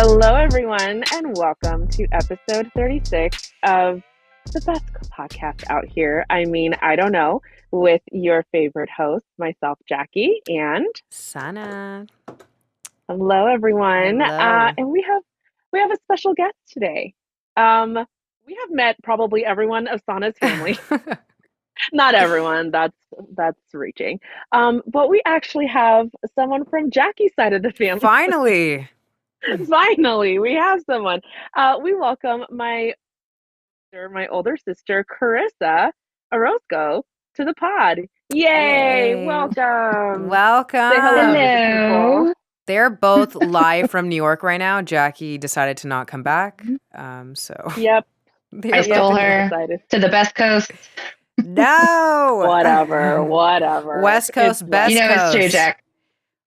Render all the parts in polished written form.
Hello, everyone, and welcome to episode 36 of the best podcast out here. I mean, I don't know, with your favorite host, myself, Jackie, and Sana. hello, everyone. Hello. And we have a special guest today. We have met probably everyone of Sana's family. Not everyone, that's reaching. But we actually have someone from Jackie's side of the family. Finally. Finally, we have someone. We welcome my older sister, Carissa Orozco, to the pod. Yay! Yay. Welcome. Welcome. Say hello to the Hello. people. They're both live from New York right now. Jackie decided to not come back. So Yep. they're I both stole in- her Decided. to the best coast. No. Whatever. West Coast, It's best You know it's true, coast. Jack.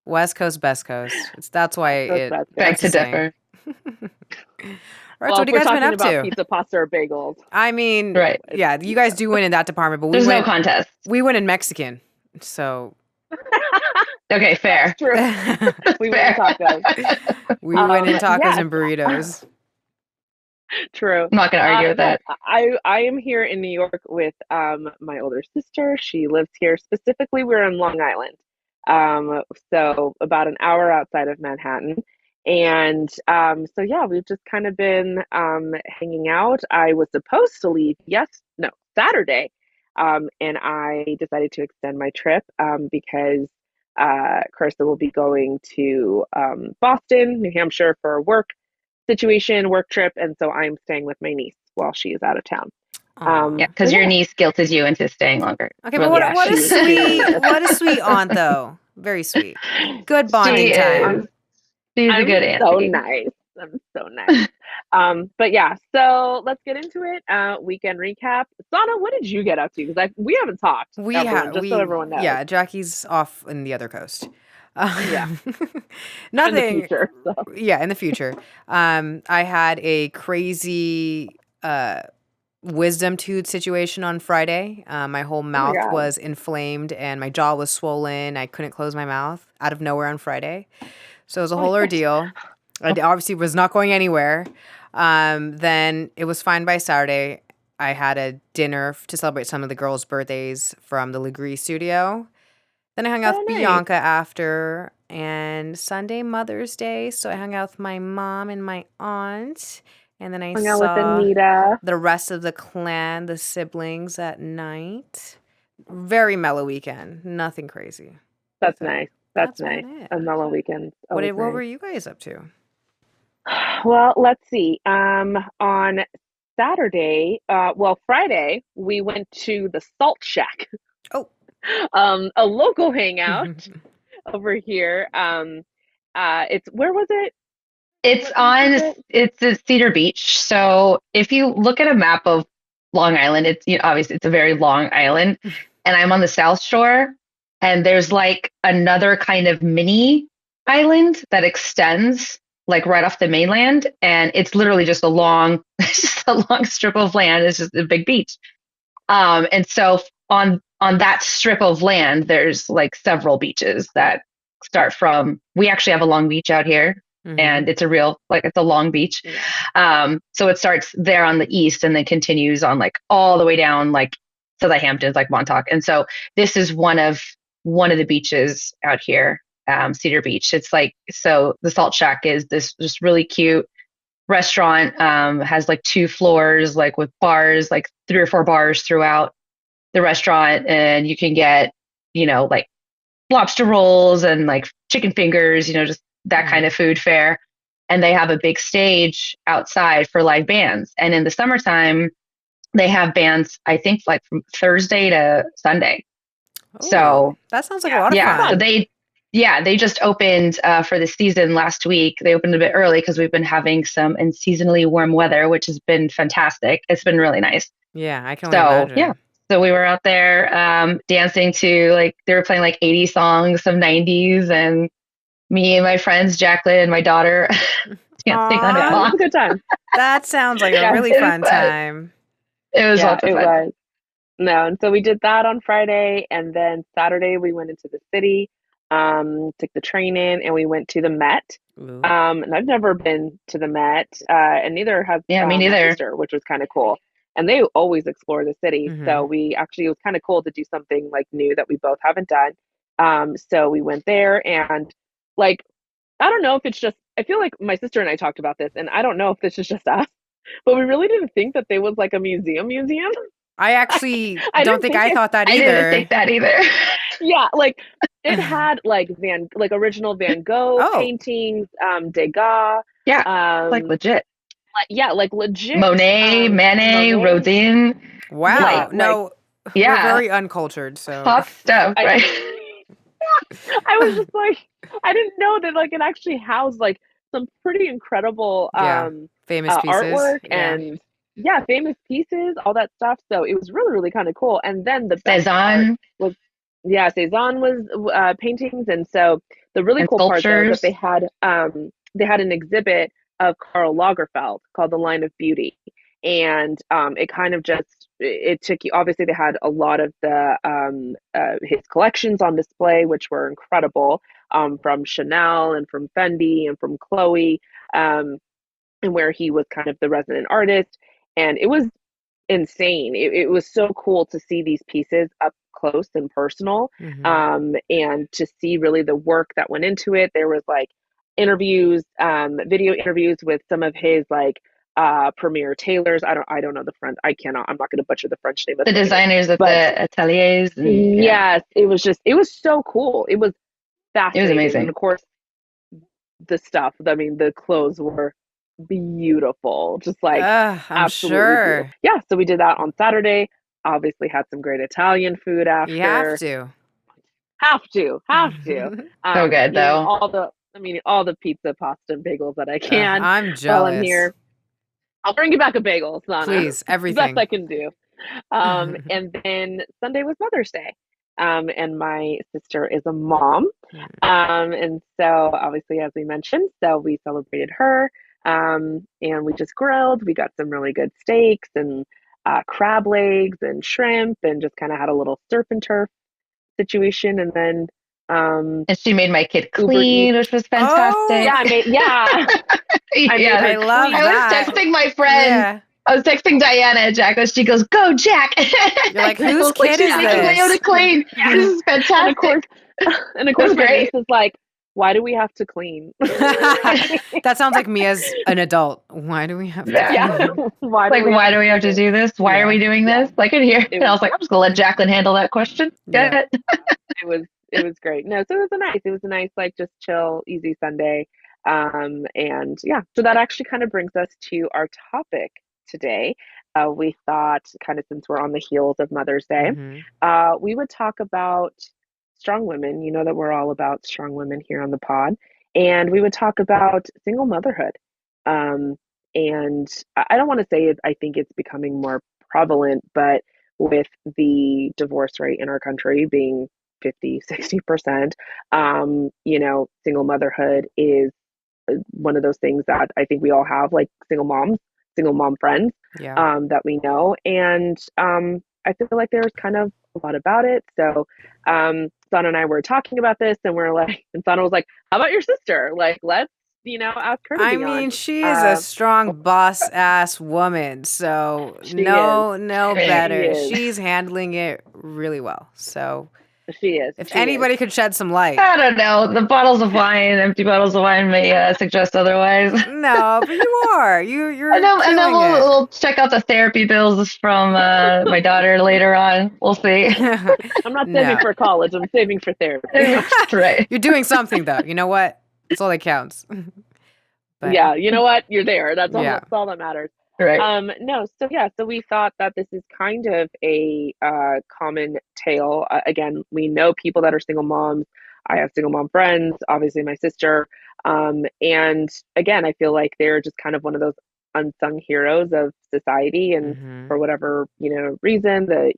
West Coast, best coast. That's why it. That's good. Beg that's to the saying. differ. All right, Well, so if what are you we're guys been talking up about to? pizza, pasta, or bagels. I mean, Right. yeah, you guys do win in that department, but There's no contest. we win in Mexican. So Okay, fair. True. We win in tacos. we win in tacos yes. and burritos. True. I'm not going to argue with that. I am here in New York with my older sister. She lives here. Specifically, we're in Long Island. So about an hour outside of Manhattan. And so yeah, we've just kind of been hanging out. I was supposed to leave Saturday. And I decided to extend my trip because Carissa will be going to Boston, New Hampshire for a work trip, and so I'm staying with my niece while she is out of town. Aw. Yeah, because your niece guilted you into staying longer. Okay, but Really. what a she- sweet, what a sweet aunt though. Very sweet. Good bonding She time. is. She's a I'm good auntie. so nice. I'm so nice. But yeah, so let's get into it. Weekend recap. Sana, what did you get up to? Because we haven't talked. So everyone knows. Yeah, Jackie's off in the other coast. Yeah. Nothing. In the future. So. Yeah, in the future. I had a crazy wisdom tooth situation on Friday. My whole mouth God. was inflamed and my jaw was swollen. I couldn't close my mouth out of nowhere on Friday. So it was a whole ordeal. I obviously was not going anywhere. Then it was fine by Saturday. I had a dinner to celebrate some of the girls' birthdays from the Legree studio. Then I hung out with nice. Bianca after, and Sunday, Mother's Day. So I hung out with my mom and my aunt. And then I Hung out with saw Anita. the rest of the clan, the siblings at night. Very mellow weekend. Nothing crazy. That's nice. That's about nice. it. A mellow weekend. What Always were nice. you guys up to? Well, let's see. On Saturday, Friday, we went to the Salt Shack. Oh. A local hangout over here. Where was it? It's at Cedar Beach. So if you look at a map of Long Island, it's obviously it's a very long island, and I'm on the South Shore, and there's like another kind of mini island that extends like right off the mainland, and it's literally just a long strip of land. It's just a big beach. And so on that strip of land, there's like several beaches that start from. We actually have a Long Beach out here. And it's it's a long beach. Yeah. So it starts there on the east and then continues on like all the way down like to the Hamptons, like Montauk. And so this is one of the beaches out here, Cedar Beach. It's like, so the Salt Shack is this just really cute restaurant, has like 2 floors, like with bars, like 3 or 4 bars throughout the restaurant. And you can get, like lobster rolls and like chicken fingers, just that kind of food fare. And they have a big stage outside for live bands. And in the summertime, they have bands, I think like from Thursday to Sunday. Oh, So that sounds like a lot of yeah, fun. so they just opened for the season last week. They opened a bit early because we've been having some unseasonably warm weather, which has been fantastic. It's been really nice. Yeah, I can only imagine. Yeah. So we were out there dancing to like, they were playing like 80 songs, some 90s, and me and my friends, Jacqueline, my daughter, dancing on Aw. it. It was a good time. That sounds like Yeah, a really it fun was. time. It was lots of it fun. was. No, and so we did that on Friday, and then Saturday we went into the city. took the train in, and we went to the Met. Ooh. And I've never been to the Met, and neither has Yeah, me my neither. sister, which was kind of cool. And they always explore the city, so Mm-hmm. we actually, it was kind of cool to do something like new that we both haven't done. So we went there, and like, I don't know if it's just, I feel like my sister and I talked about this, and I don't know if this is just us, but we really didn't think that there was like a museum. I actually I don't didn't think think I it. thought that I didn't either. think that either. Yeah, like it had like original Van Gogh Oh, paintings, Degas, Yeah, like um, legit. yeah, like legit Monet, Manet, Monet. Rodin, Yeah, wow. like, like No, we're yeah, very uncultured, so hot stuff, I right? I was just like, I didn't know that like it actually housed like some pretty incredible yeah. Famous pieces. artwork Yeah. and yeah, famous pieces, all that stuff. So it was really kind of cool. And then the best part Cezanne was, yeah, Cezanne was paintings, and so the really and cool part though is that sculptures. they had an exhibit of Karl Lagerfeld called The Line of Beauty, and it kind of just it took you, obviously they had a lot of the his collections on display, which were incredible, from Chanel and from Fendi and from Chloe, um, and where he was kind of the resident artist. And it was insane. It was so cool to see these pieces up close and personal, Mm-hmm. and to see really the work that went into it. There was like interviews, video interviews with some of his like premier tailors. I don't know the French. I'm not going to butcher the French name of The the tailors, designers of but the ateliers, and yeah, yes, it was so cool. It was it was fascinating. And amazing. of course, the stuff, I mean, the clothes were beautiful, just like I'm absolutely beautiful. sure. Yeah, so we did that on Saturday. Obviously had some great Italian food You have after. to. Have to. So good Eating though. all the pizza, pasta, and bagels that I can I'm while I'm jealous. here. I'll bring you back a bagel, Sana. Please, It's the best everything. I can do. And then Sunday was Mother's Day. And my sister is a mom. And so obviously, as we mentioned, so we celebrated her. And we just grilled. We got some really good steaks and crab legs and shrimp, and just kind of had a little surf and turf situation. And then um, And she made my kid Uber clean, Eats. which was Oh, Yeah, fantastic. I made Yes. I her love I was clean. that. texting my friend. Yeah. I was texting Diana and Jack, and she goes, "Go, Jack!" You're like, I whose was like, kid "She's is making Leona this? clean. This is And of course, fantastic. and of It course, was my niece great." is like, "Why do we have to clean?" That sounds like me as an adult. Why do we have to Yeah. Yeah, clean? why do Like, we have why do to we have do to this? do this? Why are Yeah. we doing Yeah, this? Like in here, it and I was was like, I'm just gonna let Jacqueline handle that question. Yeah. Get it? it was a nice like just chill, easy Sunday. And yeah, so that actually kind of brings us to our topic today. We thought, kind of since we're on the heels of Mother's Day, Mm-hmm. we would talk about strong women. You know that we're all about strong women here on the pod, and we would talk about single motherhood. Um, and I don't want to say I think it's becoming more prevalent, but with the divorce rate in our country being 50, 60%, single motherhood is one of those things that I think we all have, like single mom friends, Yeah. that we know. And I feel like there's kind of a lot about it. So Sana and I were talking about this, and we're like, and Sana was like, how about your sister? Like, let's, ask her to I be on. mean, she is a Uh, strong boss ass woman, so she is. no Right. She better. is. She's handling it really well. So She is. if She is. anybody could shed some light, I don't know. The bottles of wine, empty bottles of wine, may suggest otherwise. no, but you are. And You're then killing we'll, it. we'll check out the therapy bills from my daughter later on. We'll see. I'm not saving No. for college. I'm saving for therapy. Right. You're doing something though. You know what? That's all that counts. But Yeah, you know what? You're there. yeah. That's all that matters. Right. No, so yeah, so we thought that this is kind of a common tale. Again, we know people that are single moms. I have single mom friends, obviously my sister. And again, I feel like they're just kind of one of those unsung heroes of society. And Mm-hmm. for whatever, reason that,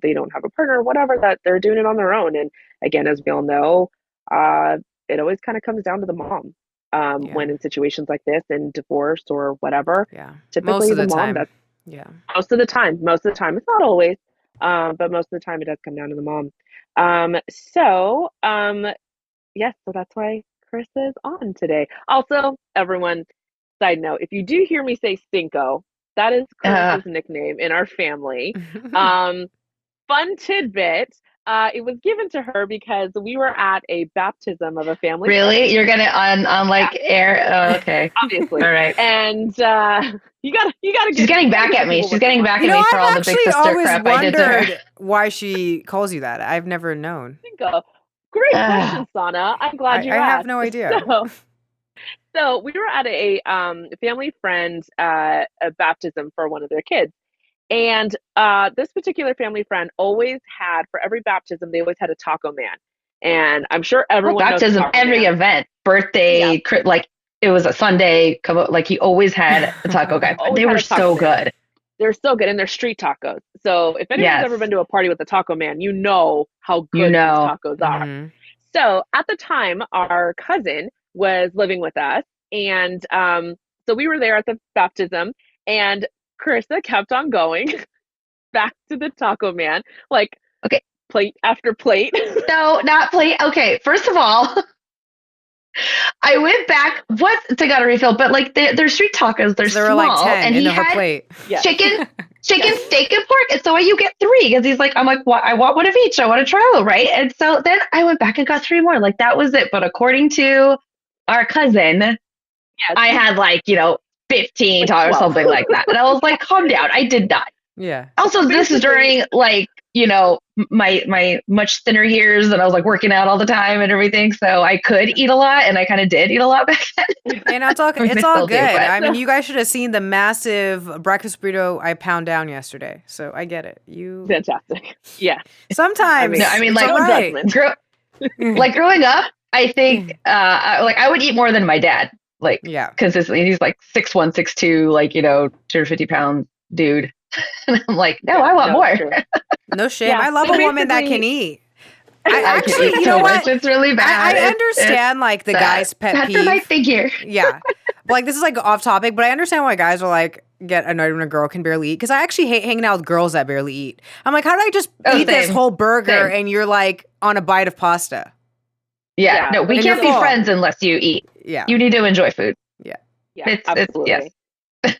they don't have a partner or whatever, that they're doing it on their own. And again, as we all know, uh, it always kind of comes down to the mom, Yeah. when in situations like this, in divorce or whatever. Yeah. Most Typically of the the mom, time. that's Yeah. most of the time, it's not always, but most of the time it does come down to the mom. So yes, so that's why Carissa is on today. Also, everyone, side note, if you do hear me say Cinco, that is Uh, Carissa's nickname in our family. Um, Fun tidbit. It was given to her because we were at a baptism of a family really? friend. You're gonna on Yeah, like air? Oh, okay. obviously. All right. And you gotta She's get getting you gotta back get the at me. people She's what they getting want. back You at know, me for all I've the big actually sister always crap I did to her. wondered why she calls you that. I've never known. Cinco. Great Uh, question, Sana. I'm glad you I have asked. no idea. So we were at a family friend a baptism for one of their kids. And this particular family friend always had, for every baptism, they always had a taco man. And I'm sure well, everyone knows baptism, Taco every Man. event, Yeah, birthday, like it was a Sunday. Come like he always had a taco guy. always They had were a taco so man. good. They're so good, and they're street tacos. So if anyone's ever Yes, been to a party with a taco man, you know how you good these know. tacos are. Hmm. So at the time, our cousin was living with us, and so we were there at the baptism, and Carissa kept on going back to the taco man, like Okay, plate after plate. no, not play. Okay, first of all, I went back what to got a refill, but like they're street tacos, they're So there were like small, 10 and in he her had plate. Yes, chicken, chicken, yes, steak, and pork. And so you get three because he's like, I'm like, what? I want one of each. I want to try them, right? And so then I went back and got three more. Like that was it. But according to our cousin, yes, I had like 15 like or 12. something like that. And I was like, calm down. I did not. Yeah. Also, So this is basically, during like my much thinner years, and I was like working out all the time and everything, so I could eat a lot, and I kind of did eat a lot back then. And it's all I mean, I it's all still do, good. but I mean, so you guys should have seen the massive breakfast burrito I pound down yesterday. So I get it. You fantastic. Yeah, I sometimes no, I mean, mean it's like all no right. judgment. growing up, I think like I would eat more than my dad, like Yeah. consistently. He's like 6'1", 6'2", like 250-pound dude. And I'm like, no, Yeah, I want no, it's more. true. No shame. Yeah, I love so a woman that can basically, eat. I I can actually, eat you know so much. what? It's really bad. I It's understand like the sad. guy's pet Bad for my peeve. figure. Yeah. But like this is like off topic, but I understand why guys are like get annoyed when a girl can barely eat. Because I actually hate hanging out with girls that barely eat. I'm like, how did I just Oh, eat this same, whole burger same. and you're like on a bite of pasta? Yeah, yeah, no, but we And you're can't be still, full. friends unless you eat. Yeah. You need to enjoy food. Yeah. yeah, It's yes. absolutely.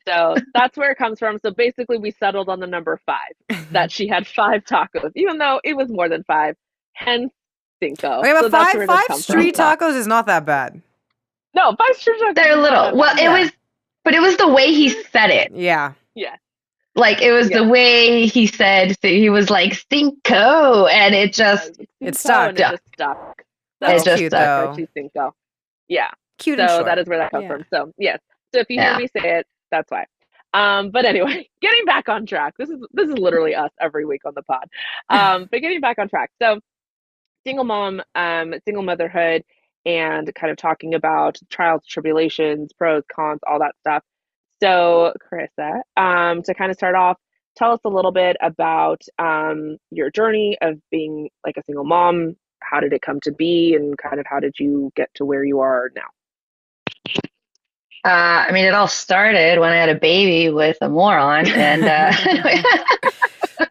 So that's where it comes from. So basically, we settled on the number five, that she had five tacos, even though it was more than five, hence cinco. Okay, but So that's five where it has five come from. street tacos is not that bad. No, five street tacos They're is not little. that Well, bad. it Yeah. was, but it was the way he said it. Yeah. Yeah, Like it was the yeah. way he said. So he was like cinco, and it just It Cinco, and stuck. it stuck. just stuck. That's It So just cute stuck. go though. to cinco. Yeah. Cute and So that short. is where that comes Yeah. from. So yes. So if you hear Yeah. me say it, that's why. But anyway, getting back on track. This is literally us every week on the pod. But getting back on track. So single mom, single motherhood, and kind of talking about trials, tribulations, pros, cons, all that stuff. So, Carissa, to kind of start off, tell us a little bit about your journey of being like a single mom. How did it come to be, and kind of how did you get to where you are now? I mean, it all started when I had a baby with a moron, and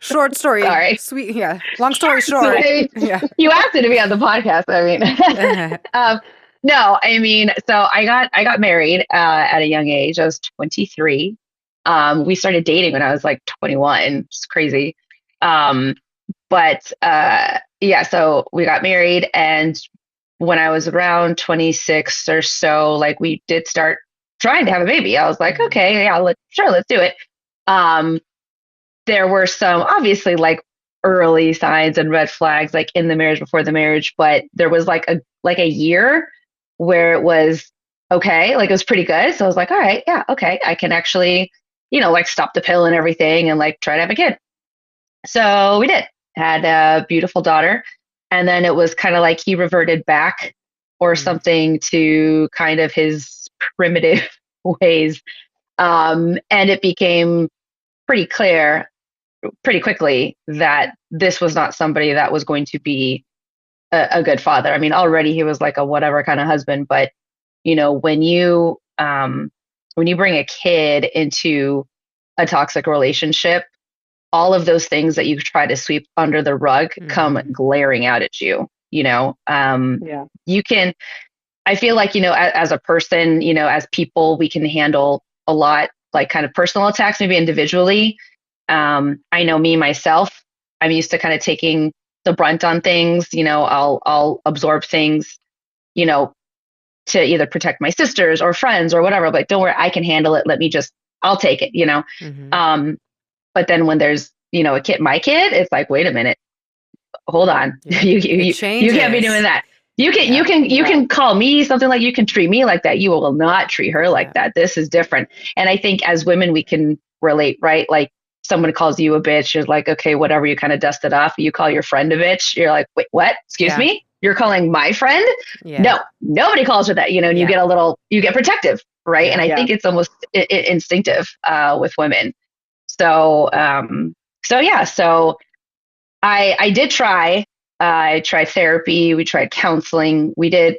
Short story. sorry. Sweet. Yeah. Long story So, short. Yeah. you asked me to be on the podcast. I mean, no, I mean, so I got married at a young age. I was 23. We started dating when I was like 21. It's crazy. Um, but yeah, so we got married, and when I was around 26 or so, like we did start trying to have a baby. I was like, Mhm. okay, yeah, let's do it. Um, there were some obviously like early signs and red flags like in the marriage before the marriage, but there was like a year where it was okay, like it was pretty good. So I was like, all right, yeah, okay, I can actually, like stop the pill and everything and like try to have a kid. So we did. Had a beautiful daughter. And then it was kind of like he reverted back or Mhm. something to kind of his primitive ways. And it became pretty clear pretty quickly that this was not somebody that was going to be a good father. I mean, already he was like a whatever kind of husband, but when you bring a kid into a toxic relationship, all of those things that you try to sweep under the rug come Mhm. glaring out at you. Yeah. You can, I feel like, as a person, as people, we can handle a lot, like kind of personal attacks, maybe individually. I know me, myself, I'm used to kind of taking the brunt on things, I'll absorb things, you know, to either protect my sisters or friends or whatever. But don't worry, I can handle it. I'll take it. Mm-hmm. Um, but then when there's, my kid, it's like, wait a minute, hold on. Yep. It You can't be doing changes. that. You Yeah. can, you Yeah. can call me something like, you can treat me like that. You will not treat her like Yeah. that. This is different. And I think as women, we can relate, right? Like someone calls you a bitch, you're like, okay, whatever, you kind of dust it off. You call your friend a bitch, you're like, wait, what? Excuse Yeah. me? You're calling my friend? Yeah. No, nobody calls her that, and Yeah. you get protective, right? And Yeah. I Yeah. think it's almost instinctive with women. So, yeah, so I did try. I tried therapy. We tried counseling. We did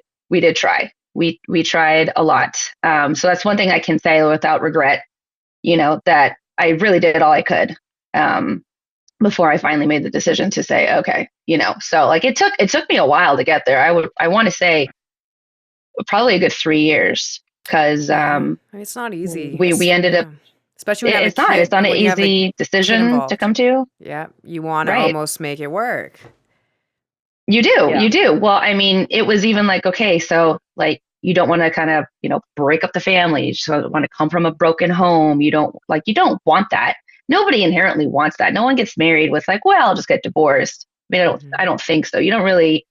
try. We tried a lot. So that's one thing I can say without regret. That I really did all I could um, before I finally made the decision to say, okay. So like it took me a while to get there. I want to say probably a good 3 years because Yeah. I mean, it's not easy. we ended up. Yeah. Especially when you have a It's kid, not an when you have a easy kid decision to involved. come to. Yeah. You want to Right. almost make it work. You do, Yeah. you do. Well, I mean, it was even like, okay, so like you don't want to kind of, break up the family. You just want to come from a broken home. You don't want that. Nobody inherently wants that. No one gets married with like, well, I'll just get divorced. I mean, Mm-hmm. I don't think so. You don't really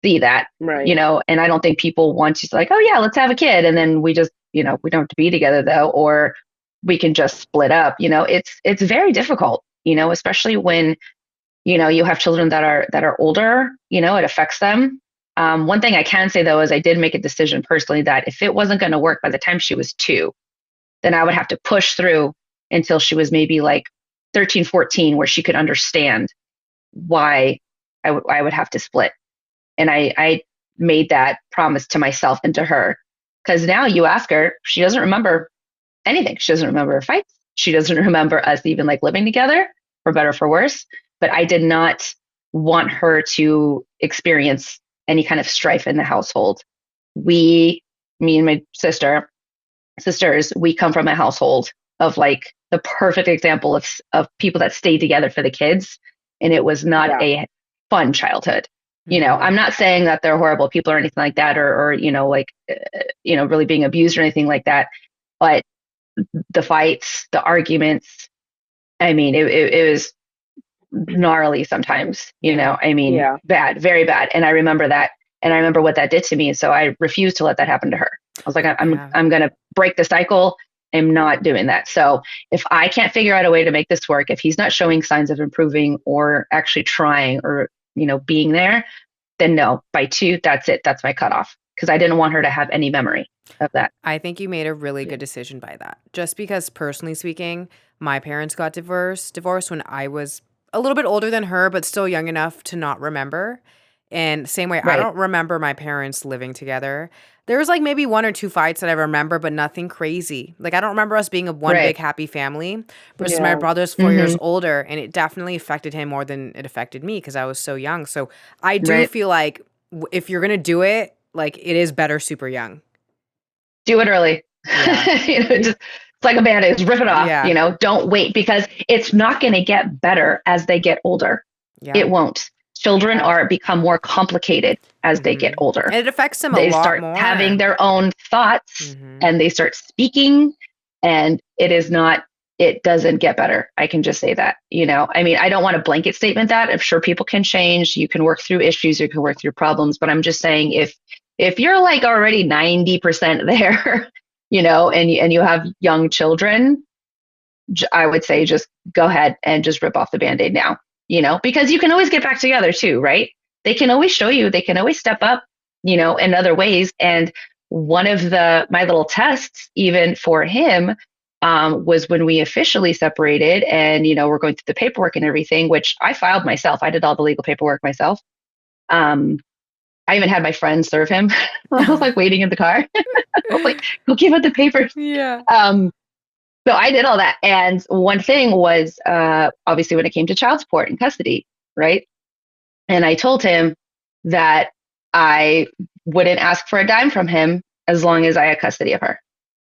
see that, Right. and I don't think people want to like, oh yeah, let's have a kid. And then we just, we don't have to be together though, or we can just split up. It's very difficult, especially when you have children that are older, it affects them. One thing I can say though is I did make a decision personally that if it wasn't going to work by the time she was 2, then I would have to push through until she was maybe like 13, 14, where she could understand why I would have to split. And I made that promise to myself and to her. Because now you ask her, she doesn't remember anything. She doesn't remember fights. She doesn't remember us even like living together, for better or for worse. But I did not want her to experience any kind of strife in the household. Me and my sisters, we come from a household of like the perfect example of people that stayed together for the kids. And it was not Yeah. a fun childhood. Mm-hmm. I'm not saying that they're horrible people or anything like that, or like, really being abused or anything like that. But the fights, the arguments. I mean, it was gnarly sometimes, Yeah. I mean, Yeah. bad, very bad. And I remember that. And I remember what that did to me. So I refused to let that happen to her. I was like, Yeah. I'm going to break the cycle. I'm not doing that. So if I can't figure out a way to make this work, if he's not showing signs of improving or actually trying or, being there, then no, by 2, that's it. That's my cutoff. Because I didn't want her to have any memory of that. I think you made a really good decision by that. Just because, personally speaking, my parents got divorced when I was a little bit older than her, but still young enough to not remember. And same way, I Right. don't remember my parents living together. There was like maybe 1 or 2 fights that I remember, but nothing crazy. Like I don't remember us being a one Right. big happy family. Versus my Yeah. brother's 4 years Mm-hmm. older, and it definitely affected him more than it affected me because I was so young. So I do Right. feel like if you're gonna do it, like it is better super young. Do it early. Yeah. Just it's like a band-aid, just rip it off, Yeah. don't wait because it's not going to get better as they get older. Yeah. It won't. Children Yeah. are become more complicated as they get Mhm. older. And it affects them a They lot start having more. their own thoughts Mhm. and they start speaking and it doesn't get better. I can just say that, I mean, I don't want a blanket statement that I'm sure people can change. You can work through issues, you can work through problems, but I'm just saying if you're like already 90% there, and you have young children, I would say just go ahead and just rip off the Band-Aid now, because you can always get back together too, right? They can always show you, they can always step up, in other ways. And one of my little tests, even for him, was when we officially separated and, we're going through the paperwork and everything, which I filed myself. I did all the legal paperwork myself. Um, I even had my friend serve him. I was like waiting in the car. I was like, go give out the papers. Yeah. Um, so I did all that. And one thing was, obviously when it came to child support and custody, right? And I told him, that I wouldn't ask for a dime from him as long as I had custody of her.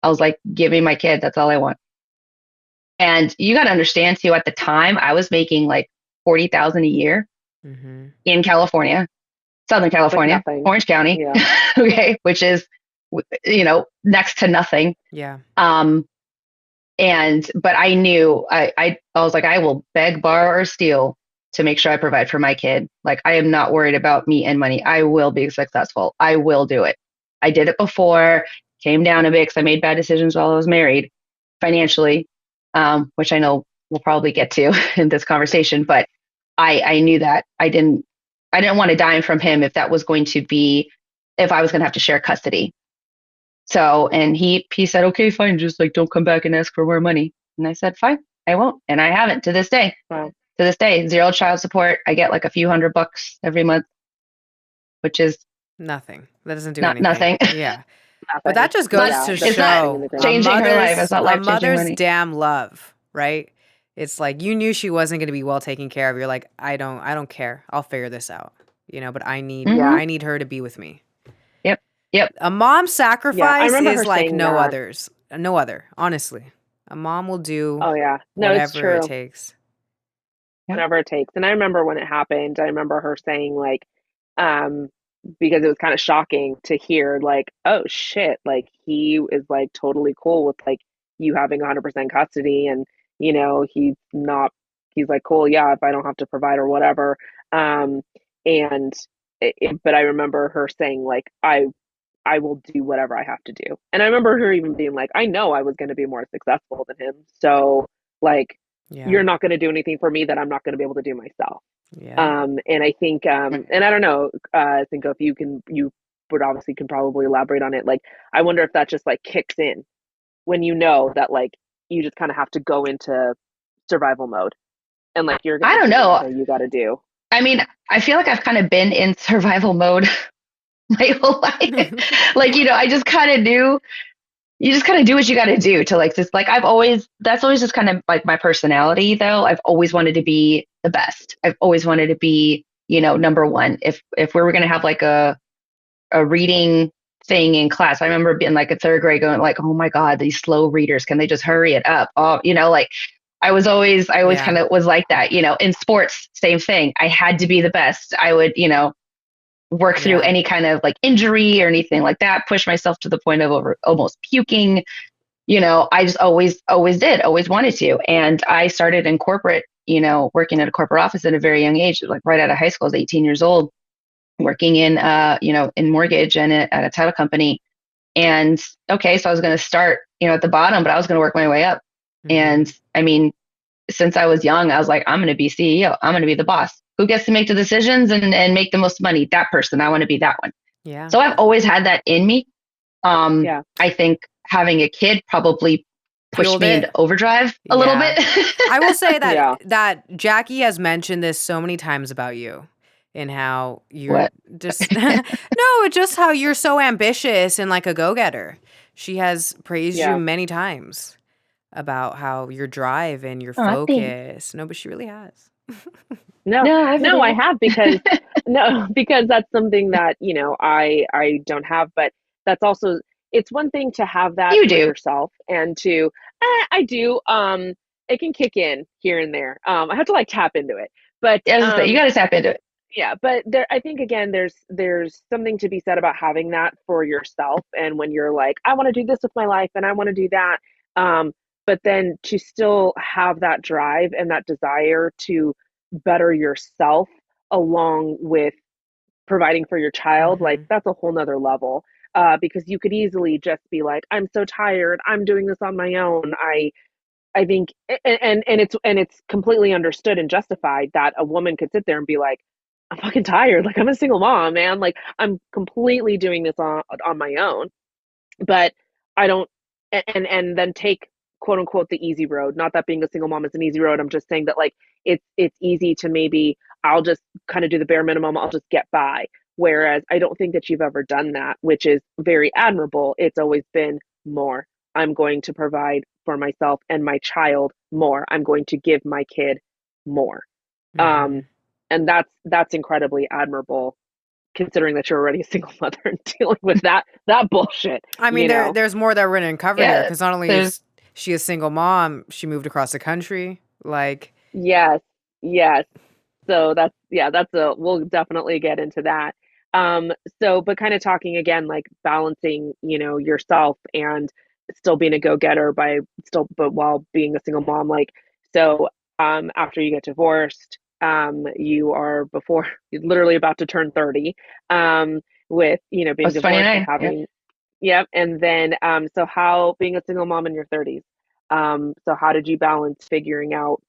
I was like, give me my kid. That's all I want. And you got to understand too, at the time I was making like 40,000 a year Mm-hmm. in California, Southern Like California, nothing. Orange County. Yeah. Okay. Which is, next to nothing. Yeah. Um, but I knew I was like, I will beg, borrow, or steal to make sure I provide for my kid. Like, I am not worried about me and money. I will be successful. I will do it. I did it before, came down a bit because I made bad decisions while I was married financially, which I know we'll probably get to in this conversation. But I knew that I didn't want a dime from him if I was going to have to share custody. So, and he said, okay, fine, just like don't come back and ask for more money. And I said, fine, I won't. And I haven't to this day. Wow. To this day, zero child support. I get like a few $100 every month, which is Nothing. That doesn't do not anything. nothing. Yeah. But Nothing. that just Not, goes Yeah, to that's it's not nothing in show the grand a scheme. changing her life. It's mother's not a life changing mother's money. damn love, right? It's like you knew she wasn't going to be well taken care of. You're like, I don't care. I'll figure this out. But I need Mm-hmm. Yeah. I need her to be with me. Yep. Yep. A mom's Yeah. I sacrifice remember is her like saying no that. others. No other, honestly. A mom will do Oh yeah. No, it's whatever it true. takes. Yep. Whatever it takes. And I remember when it happened, I remember her saying like, um, because it was kind of shocking to hear like, oh shit, like he is like totally cool with like you having 100% custody and he's not he's like cool, yeah, if I don't have to provide or whatever. Um, and but I remember her saying like I will do whatever I have to do. And I remember her even being like, I know I was going to be more successful than him. So, like, Yeah. you're not going to do anything for me that I'm not going to be able to do myself. Yeah. And I think, and I don't know, I think if you would obviously can probably elaborate on it. Like, I wonder if that just like kicks in when you know that like you just kind of have to go into survival mode and like you're going I to don't do know. whatever you got to do. I mean, I feel like I've kind of been in survival mode my whole life. Like, I just kind of knew you just kind of do what you got to do to like just like that's always just kind of like my personality though. I've always wanted to be the best. I've always wanted to be, number one. If we were going to have like a reading thing in class, I remember being like a third grade going like, oh my God, these slow readers, can they just hurry it up? Oh, like I always Yeah. kind of was like that, in sports, same thing. I had to be the best. I would, work through Yeah. any kind of like injury or anything like that, push myself to the point of almost puking. I just always did, always wanted to. And I started in corporate, working at a corporate office at a very young age, like right out of high school. I was 18 years old, working in, in mortgage and at a title company. And okay, so I was going to start, at the bottom, but I was going to work my way up. Mm-hmm. And I mean, since I was young, I was like, I'm going to be CEO. I'm going to be the boss. Who gets to make the decisions and make the most money? That person. I want to be that one. Yeah. So I've always had that in me. Yeah. I think having a kid probably pushed Fueled me it. into overdrive a little Yeah. bit. I will say that Yeah. that Jackie has mentioned this so many times about you and how you're What? just no, just how you're so ambitious and like a go-getter. She has praised you Yeah. many times about how your drive and your Oh, thanks. focus. No, but she really has. No, No, I no, believe I it. have because no, because that's something that, I don't have, but that's also it's one thing to have that You for do. yourself and to I do it can kick in here and there. I have to like tap into it. But As I say, you got to tap into it. yeah, but there I think again there's something to be said about having that for yourself and when you're like I want to do this with my life and I want to do that um but then to still have that drive and that desire to better yourself along with providing for your child like Mm-hmm. that's a whole nother level because you could easily just be like I'm so tired, I'm doing this on my own. I think and it's completely understood and justified that a woman could sit there and be like, I'm fucking tired. Like I'm a single mom, man. Like I'm completely doing this on my own. But I don't and then take quote unquote the easy road. Not that being a single mom is an easy road. I'm just saying that like it's easy to maybe I'll just kind of do the bare minimum. I'll just get by. Whereas I don't think that you've ever done that, which is very admirable. It's always been more. I'm going to provide for myself and my child more. I'm going to give my kid more. Mm-hmm. Um, and that's incredibly admirable. considering that you're already a single mother and dealing with that bullshit, I mean, you know. there's more that we're gonna uncover here Yeah, because not only there's is she a single mom, she moved across the country. Like, Yes, yes. So that's yeah, that's a we'll definitely get into that. Um, so but kind of talking again, like balancing, yourself and still being a go-getter by still but while being a single mom, like so after you get divorced, you are before you're literally about to turn 30, with, I being was divorced and 29. Yeah. having yep, and then so how being a single mom in your 30s. So how did you balance figuring out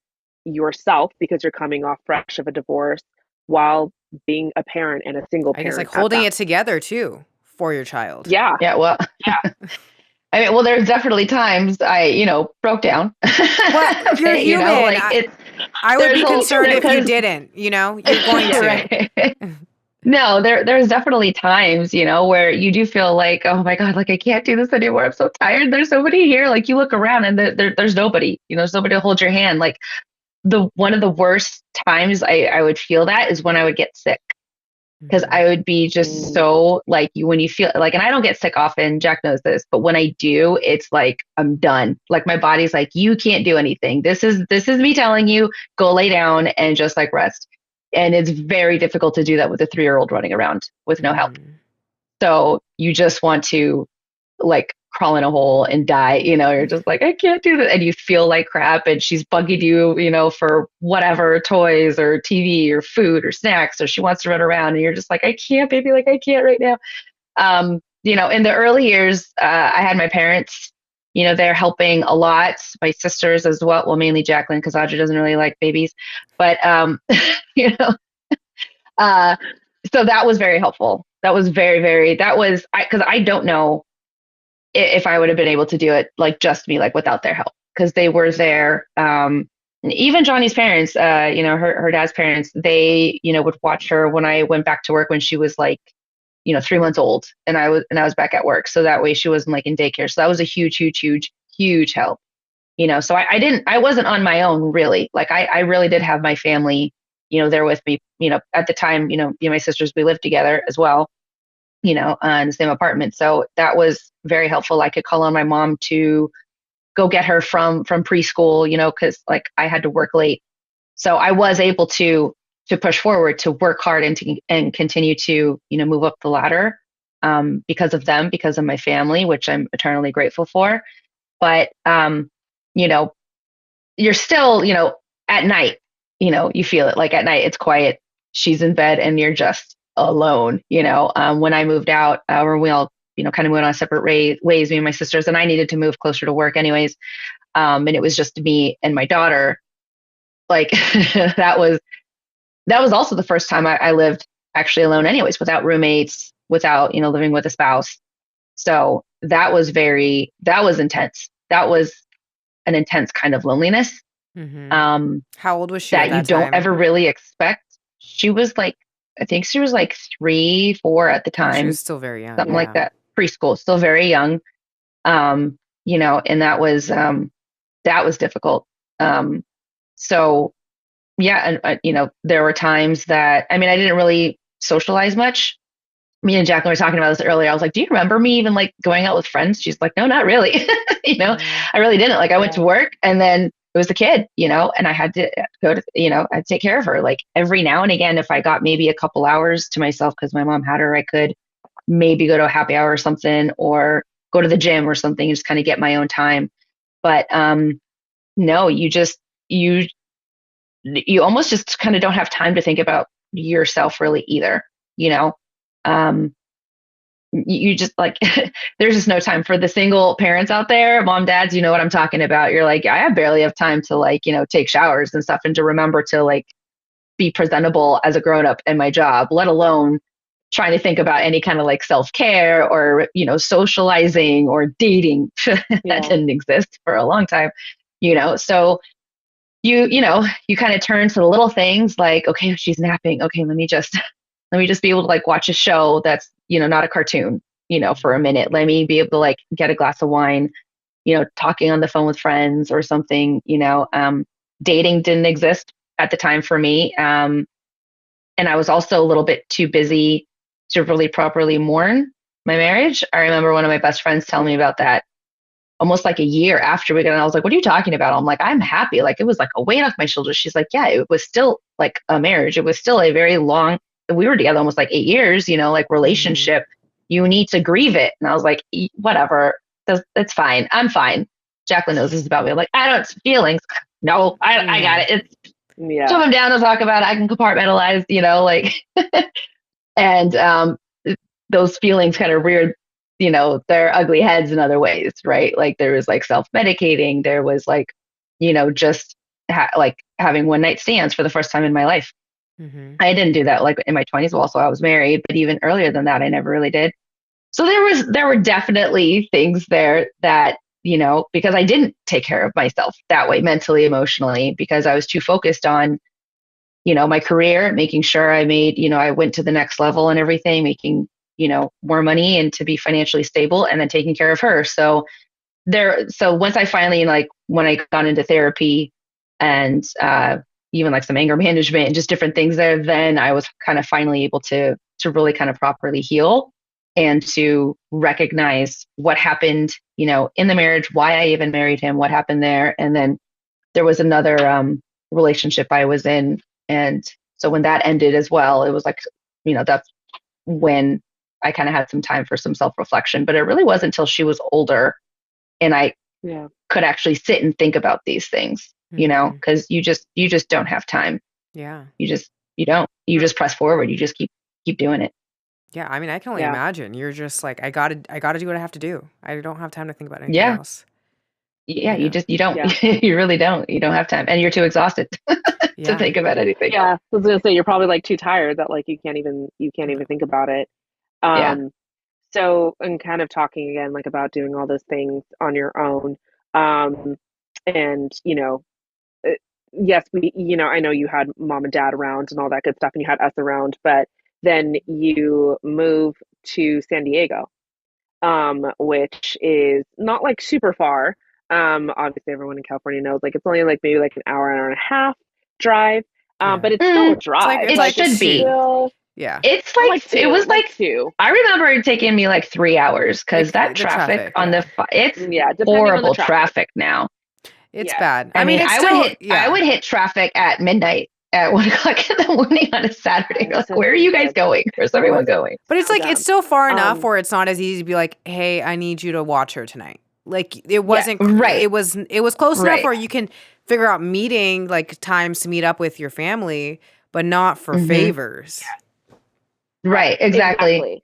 yourself because you're coming off fresh of a divorce while being a parent and a single I guess like parent at holding that? it together too for your child. Yeah. Yeah. Well, I mean, well, there's definitely times I, broke down. Well, you're human. Like it's, I would there's be a, concerned if you because, didn't, you're going to. right. No, there's definitely times, where you do feel like, oh my God, like I can't do this anymore. I'm so tired. There's nobody here. Like you look around and there's nobody, there's nobody to hold your hand. Like the one of the worst times I would feel that is when I would get sick because Mhm. I would be just Mm, so like you when you feel like, and I don't get sick often. Jack knows this, but when I do, it's like I'm done. Like my body's like, you can't do anything. This is me telling you, go lay down and just like rest. And it's very difficult to do that with a 3-year-old running around with no help. Mhm. So you just want to like crawl in a hole and die. You're just like, I can't do that. And you feel like crap. And she's bugging you, for whatever toys or TV or food or snacks, or she wants to run around. And you're just like, I can't, baby. Like, I can't right now. In the early years, I had my parents, they're helping a lot. My sisters as well. Well, mainly Jacqueline, because Audrey doesn't really like babies. But, you know, uh, so that was very helpful. That was very, very, that was, because I don't know if I would have been able to do it like just me, like without their help, because they were there. Even Johnny's parents, her dad's parents, they, would watch her when I went back to work when she was like, 3 months old, and I was back at work, so that way she wasn't like in daycare. So that was a huge, huge, huge, huge help. So I wasn't on my own really. Like I really did have my family, there with me. At the time, my sisters, we lived together as well, in the same apartment. So that was very helpful. I could call on my mom to go get her from preschool, because like I had to work late. So I was able to push forward, to work hard and continue to, move up the ladder, because of them, because of my family, which I'm eternally grateful for. But you know, you're still, at night, you feel it like at night, it's quiet. She's in bed and you're just alone, when I moved out, or we all, kind of went on separate ways, me and my sisters, and I needed to move closer to work anyways. And it was just me and my daughter. Like that was also the first time I lived actually alone anyways, without roommates, without, living with a spouse. So that was intense. That was an intense kind of loneliness, Mhm. um, How old was she at that you that don't time? ever really expect. She was like, I think she was like 3, 4 at the Oh, she was time, still very young. something like Yeah. that. Preschool, still very young. And that was difficult. Um, so yeah, and there were times that, I mean, I didn't really socialize much. Me and Jacqueline were talking about this earlier. I was like, do you remember me even like going out with friends? She's like, no, not really. Yeah. I really didn't. Like I went yeah. to work and then it was the kid, and I had to go to, I'd take care of her. Like every now and again, if I got maybe a couple hours to myself because my mom had her, I could maybe go to a happy hour or something, or go to the gym or something, and just kind of get my own time. But no, you almost just kind of don't have time to think about yourself really either, you know? Um, you just like, there's just no time for the single parents out there, mom, dads, you know what I'm talking about. You're like, I have barely have time to like, take showers and stuff and to remember to like be presentable as a grown up in my job, let alone trying to think about any kind of like self care or, socializing or dating. That Yeah. didn't exist for a long time, so you kind of turn to the little things like, okay, she's napping. Okay, let me just be able to like watch a show that's, not a cartoon, for a minute. Let me be able to like get a glass of wine, talking on the phone with friends or something, dating didn't exist at the time for me. And I was also a little bit too busy, to really properly mourn my marriage. I remember one of my best friends telling me about that almost like a year after we got in. I was like, what are you talking about? I'm like, I'm happy. Like, it was like a weight off my shoulders. She's like, yeah, it was still like a marriage. It was still a very long, we were together almost like 8 years, like relationship. You need to grieve it. And I was like, whatever. It's fine. I'm fine. Jacqueline knows this about me. I'm like, I don't feelings. No, I got it. It's shove them down to talk about it. I can compartmentalize, like, and those feelings kind of reared, their ugly heads in other ways, right? Like there was like self-medicating. There was like, just like having one night stands for the first time in my life. I didn't do that like in my 20s. Well, also I was married, but even earlier than that, I never really did. So there were definitely things there that, because I didn't take care of myself that way, mentally, emotionally, because I was too focused on, my career, making sure I made, I went to the next level and everything, making, more money and to be financially stable, and then taking care of her. So once I finally, like when I got into therapy and, even like some anger management and just different things there, then I was kind of finally able to really kind of properly heal and to recognize what happened, in the marriage, why I even married him, what happened there. And then there was another relationship I was in. And so when that ended as well, it was like, that's when I kind of had some time for some self-reflection. But it really wasn't until she was older and I could actually sit and think about these things, because you just don't have time. Yeah. You don't. You just press forward. You just keep doing it. Yeah, I mean, I can only imagine. You're just like, I gotta do what I have to do. I don't have time to think about anything else. Yeah, you don't. You really don't. You don't have time, and you're too exhausted to think about anything. Yeah, I was gonna say you're probably like too tired that like you can't even think about it. So, and kind of talking again like about doing all those things on your own, and yes, I know you had mom and dad around and all that good stuff, and you had us around, but then you move to San Diego, which is not like super far. Obviously everyone in California knows like it's only like maybe like an hour and a half drive. But it's still a drive. It should be. It's like it was like 2. I remember it taking me like 3 hours because that traffic on it's horrible traffic now. It's bad. I mean, I would hit traffic at midnight at 1:00 in the morning on a Saturday. Like, where are you guys going? Where's everyone going? But it's like it's still far enough where it's not as easy to be like, hey, I need you to watch her tonight. Like it wasn't right. It was close enough where you can figure out meeting like times to meet up with your family, but not for favors. Right, exactly.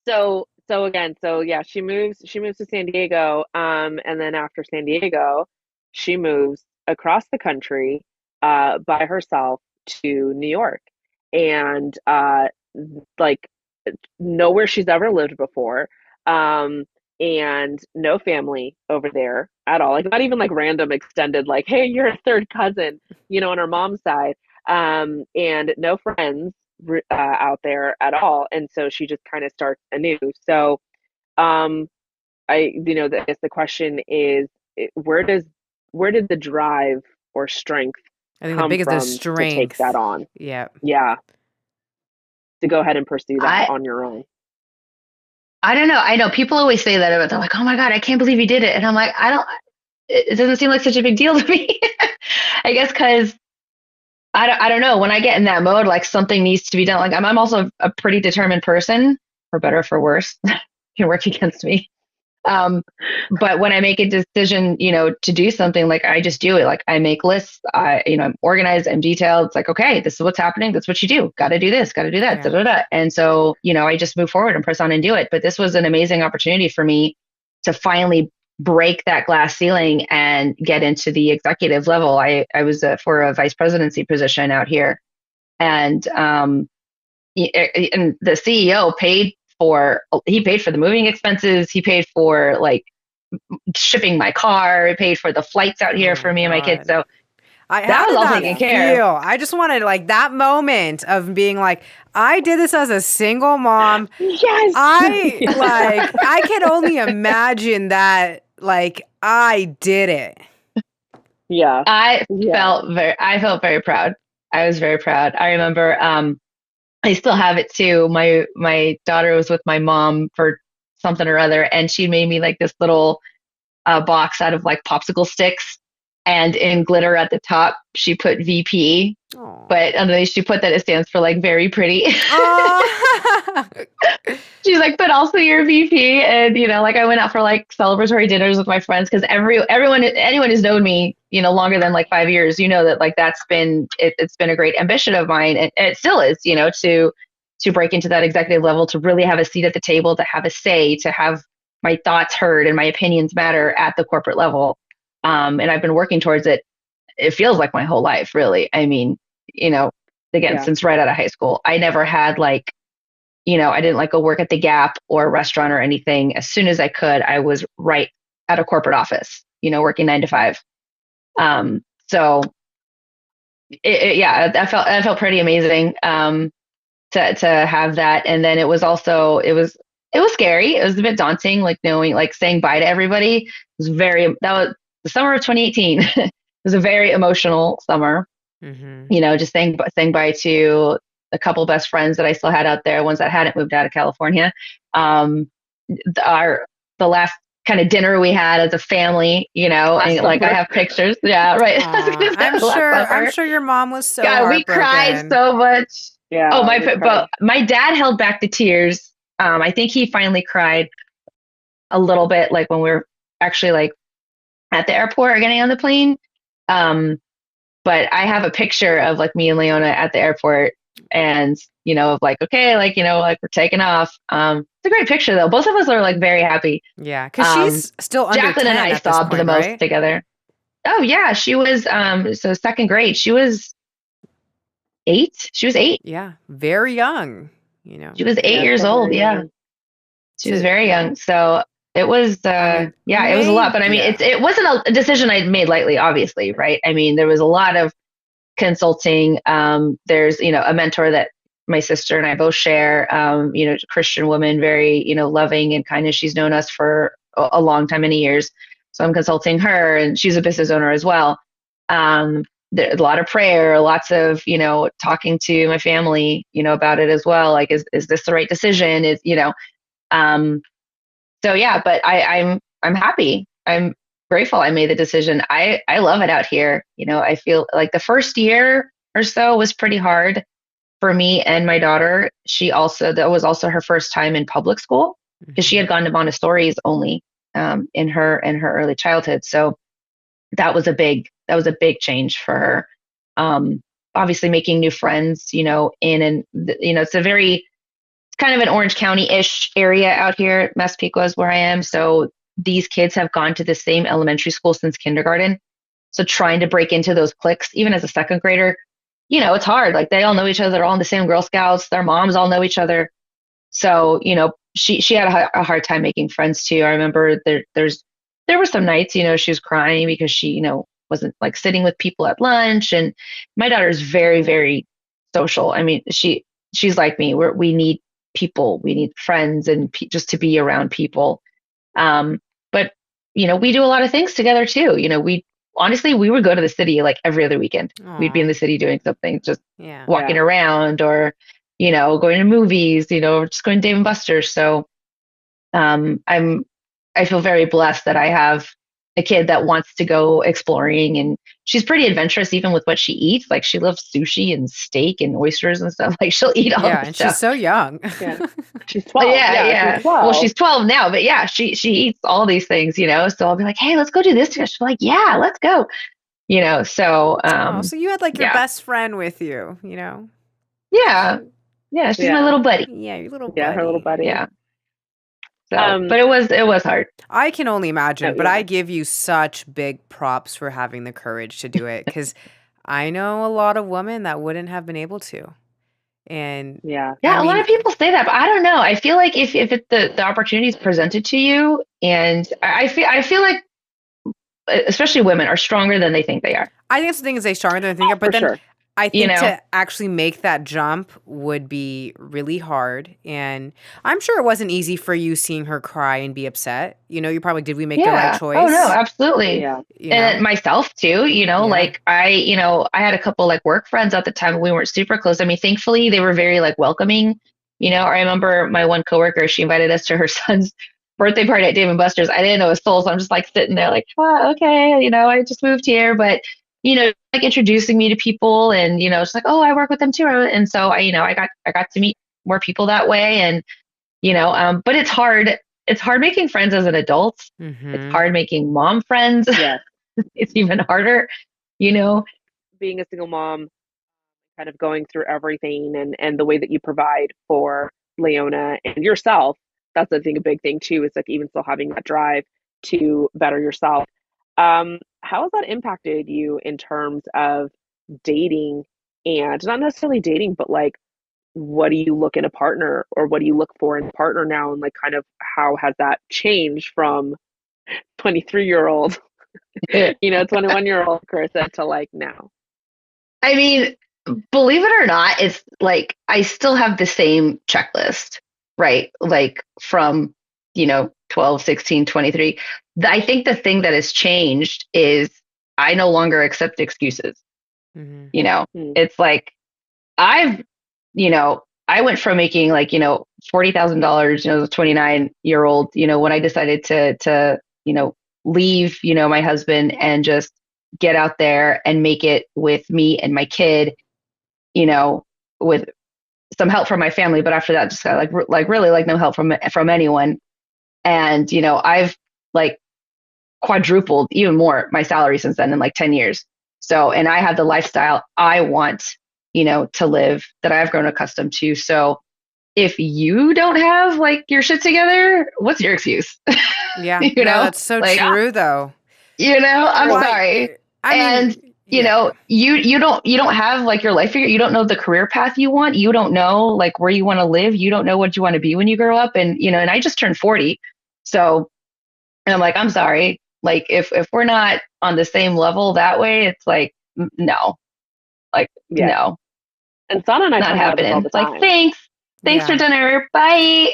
So she moves to San Diego, and then after San Diego, she moves across the country by herself to New York, and like nowhere she's ever lived before, and no family over there at all, like not even like random extended like, hey, you're a third cousin, on her mom's side, and no friends out there at all, and so she just kind of starts anew. So I guess the question is, where did the drive or strength I think come the biggest from is strength to take that on? Yeah To go ahead and pursue that on your own. I don't know. I know people always say that, but they're like, oh my God, I can't believe you did it. And I'm like, it doesn't seem like such a big deal to me. I guess because I don't know. When I get in that mode, like something needs to be done. Like I'm also a pretty determined person, for better or for worse. Can work against me. But when I make a decision, to do something, like I just do it. Like I make lists. I'm organized. I'm detailed. It's like, okay, this is what's happening. That's what you do. Got to do this. Got to do that. Yeah. Da, da, da. And so, I just move forward and press on and do it. But this was an amazing opportunity for me to finally break that glass ceiling and get into the executive level. I was for a vice presidency position out here, and the CEO paid for the moving expenses. He paid for like shipping my car. He paid for the flights out here for me and my kids. So that was all taken care of. I just wanted like that moment of being like, I did this as a single mom. Yes. I can only imagine that. Like I did it. Yeah. I felt very proud. I was very proud. I remember I still have it too. My daughter was with my mom for something or other, and she made me like this little box out of like popsicle sticks, and in glitter at the top, she put VP, Oh. but underneath she put that it stands for like very pretty. Oh. She's like, but also your VP. And, like I went out for like celebratory dinners with my friends because anyone who's known me, longer than like 5 years, that like it's been a great ambition of mine. And it still is, to break into that executive level, to really have a seat at the table, to have a say, to have my thoughts heard and my opinions matter at the corporate level. And I've been working towards it. It feels like my whole life, really. I mean, you know, again, Yeah. since right out of high school, I never had like, I didn't like go work at the Gap or a restaurant or anything. As soon as I could, I was right at a corporate office, working 9 to 5. So yeah, I felt pretty amazing, to have that. And then it was scary. It was a bit daunting, like knowing, like saying bye to everybody. That was the summer of 2018. It was a very emotional summer, Mm-hmm. just saying bye to a couple best friends that I still had out there, ones that hadn't moved out of California. Um, the last kind of dinner we had as a family, Last and like I summer. have pictures. Yeah, right. Aw, Last I'm summer. sure your mom was so God, we cried heartbroken. so much. Oh, Yeah, we cried. but my dad held back the tears. I think he finally cried a little bit, like when we were actually like at the airport or getting on the plane. Um, but I have a picture of like me and Leona at the airport, and of like, okay, like like we're taking off. It's a great picture though. Both of us are like very happy. Yeah, because Um, she's still under Jacqueline and 10 I at this sobbed the point, most right? together. Oh yeah, she was so second grade. She was 8. She was 8. Yeah, very young, you She know. was eight Yeah, years still old. very Yeah. young. She was To, very young. So it was, I mean, you yeah, it was a lot. made, But I mean, yeah. it wasn't a decision I made lightly, obviously, right? I mean, there was a lot of consulting. There's, a mentor that my sister and I both share, Christian woman, very, loving and kind. She's known us for a long time, many years. So I'm consulting her, and she's a business owner as well. There's a lot of prayer, lots of, talking to my family, about it as well. Like, is this the right decision? Um, so yeah, but I'm happy. I'm grateful I made the decision. I love it out here. I feel like the first year or so was pretty hard for me and my daughter. That was also her first time in public school because she Mhm. had gone to Montessori's only, in her early childhood. So that was a big change for her. Um, Obviously making new friends, it's kind of an Orange County-ish area out here. Massapequa is where I am. So these kids have gone to the same elementary school since kindergarten. So trying to break into those cliques, even as a second grader, it's hard. Like they all know each other. They're all in the same Girl Scouts. Their moms all know each other. So, she had a hard time making friends too. I remember there were some nights, she was crying because she, wasn't like sitting with people at lunch. And my daughter's very, very social. I mean, she's like me. We need people, we need friends, and just to be around people. But we do a lot of things together too. We honestly we would go to the city like every other weekend. We'd be in Aw, the city doing something, just yeah. walking Yeah. around, or going to movies, or just going to Dave and Buster's. So um, I'm I feel very blessed that I have a kid that wants to go exploring, and she's pretty adventurous even with what she eats. Like she loves sushi and steak and oysters and stuff. Like she'll eat all Yeah, the and she's stuff. so young. Yeah. She's 12. Yeah, Yeah, she's yeah. Well, 12. she's 12 now, but yeah, she eats all these things, So I'll be like, "Hey, let's go do this together." She's like, "Yeah, let's go." So Oh, so you had like your yeah. best friend with you, you know? Yeah. Yeah, she's my Yeah. little buddy. Yeah, your little Yeah, her little buddy. buddy. Yeah. So, Um, but it was hard. I can only imagine, but I yeah. give you such big props for having the courage to do it because I know a lot of women that wouldn't have been able to. And Yeah. I Yeah, a lot mean, of people say that, but I don't know. I feel like if the opportunity is presented to you, and I feel like especially women are stronger than they think they are. I think it's the thing is they stronger than I think, Oh, but for then sure. I you think know? to actually make that jump would be really hard. And I'm sure it wasn't easy for you seeing her cry and be upset. You probably, did we make the right Yeah. Oh no, choice? absolutely. Yeah. You And know? myself too, Yeah. like I had a couple like work friends at the time. We weren't super close. I mean, thankfully they were very like welcoming. I remember my one coworker, she invited us to her son's birthday party at Dave and Buster's. I didn't know a soul, so I'm just like sitting there like, okay, I just moved here, but like introducing me to people and it's like, oh, I work with them too. And so I got to meet more people that way. And but it's hard making friends as an adult. It's Mm-hmm. hard making mom friends. Yes. It's even harder, you know. Being a single mom, kind of going through everything and the way that you provide for Leona and yourself. That's I think a big thing too, is like even still having that drive to better yourself. How has that impacted you in terms of dating, and not necessarily dating, but like what do you look in a partner, or what do you look for in a partner now, and like kind of how has that changed from 23-year-old, I 21-year-old Carissa to like now? mean, believe it or not, it's like I still have the same checklist, right? Like from 12, 16, 23. I think the thing that has changed is I no longer accept excuses. Mm-hmm. you know Hmm. it's like I've I went from making like $40,000 as a 29-year-old, when I decided to leave my husband and just get out there and make it with me and my kid, you know with some help from my family, but after that just got like really like no help from anyone. And I've like quadrupled even more my salary since then in like 10 years. So, and I have the lifestyle I want, to live, that I've grown accustomed to. So if you don't have like your shit together, what's your excuse? Yeah. you No, know, that's so like, true, though. I'm True. sorry. I And mean, yeah. you don't have like your life figure. You don't know the career path you want. You don't know like where you want to live. You don't know what you want to be when you grow up. And and I just turned 40. So, and I'm like, I'm sorry. Like if we're not on the same level that way, it's like no. Like Yeah. no, And Sana and I not talk about this all happening. the It's like time. thanks for Yeah. dinner. Bye.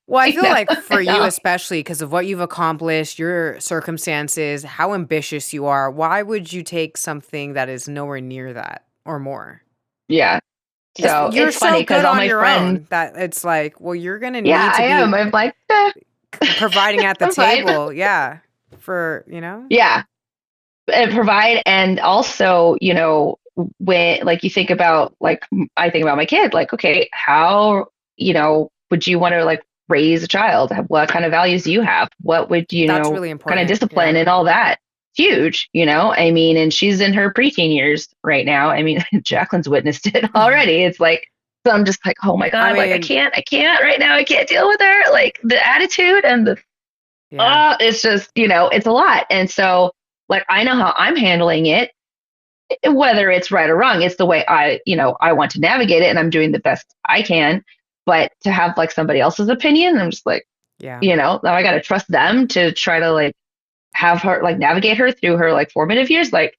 Well, I feel no, like for you, no. especially because of what you've accomplished, your circumstances, how ambitious you are, why would you take something that is nowhere near that or more? Yeah. So You're it's so funny because good all on my your friends, own that it's like, well, you're going to yeah, need to I be am. I'm like, providing at the I'm fine. table. Yeah. For. Yeah. And provide. And also, when like you think about like I think about my kid, like, okay, how, would you want to like raise a child? What kind of values do you have? What would That's really kind of important. discipline Yeah. and all that? Huge, I mean, and she's in her preteen years right now. I mean, Jacqueline's witnessed it already. It's like, so I'm just like, oh my I God, like mean, I can't right now. I can't deal with her. Like the attitude and the yeah. it's just, it's a lot. And so, like, I know how I'm handling it, whether it's right or wrong. It's the way I want to navigate it, and I'm doing the best I can. But to have like somebody else's opinion, I'm just like, Yeah. now I got to trust them to try to like have her like navigate her through her like formative years, like,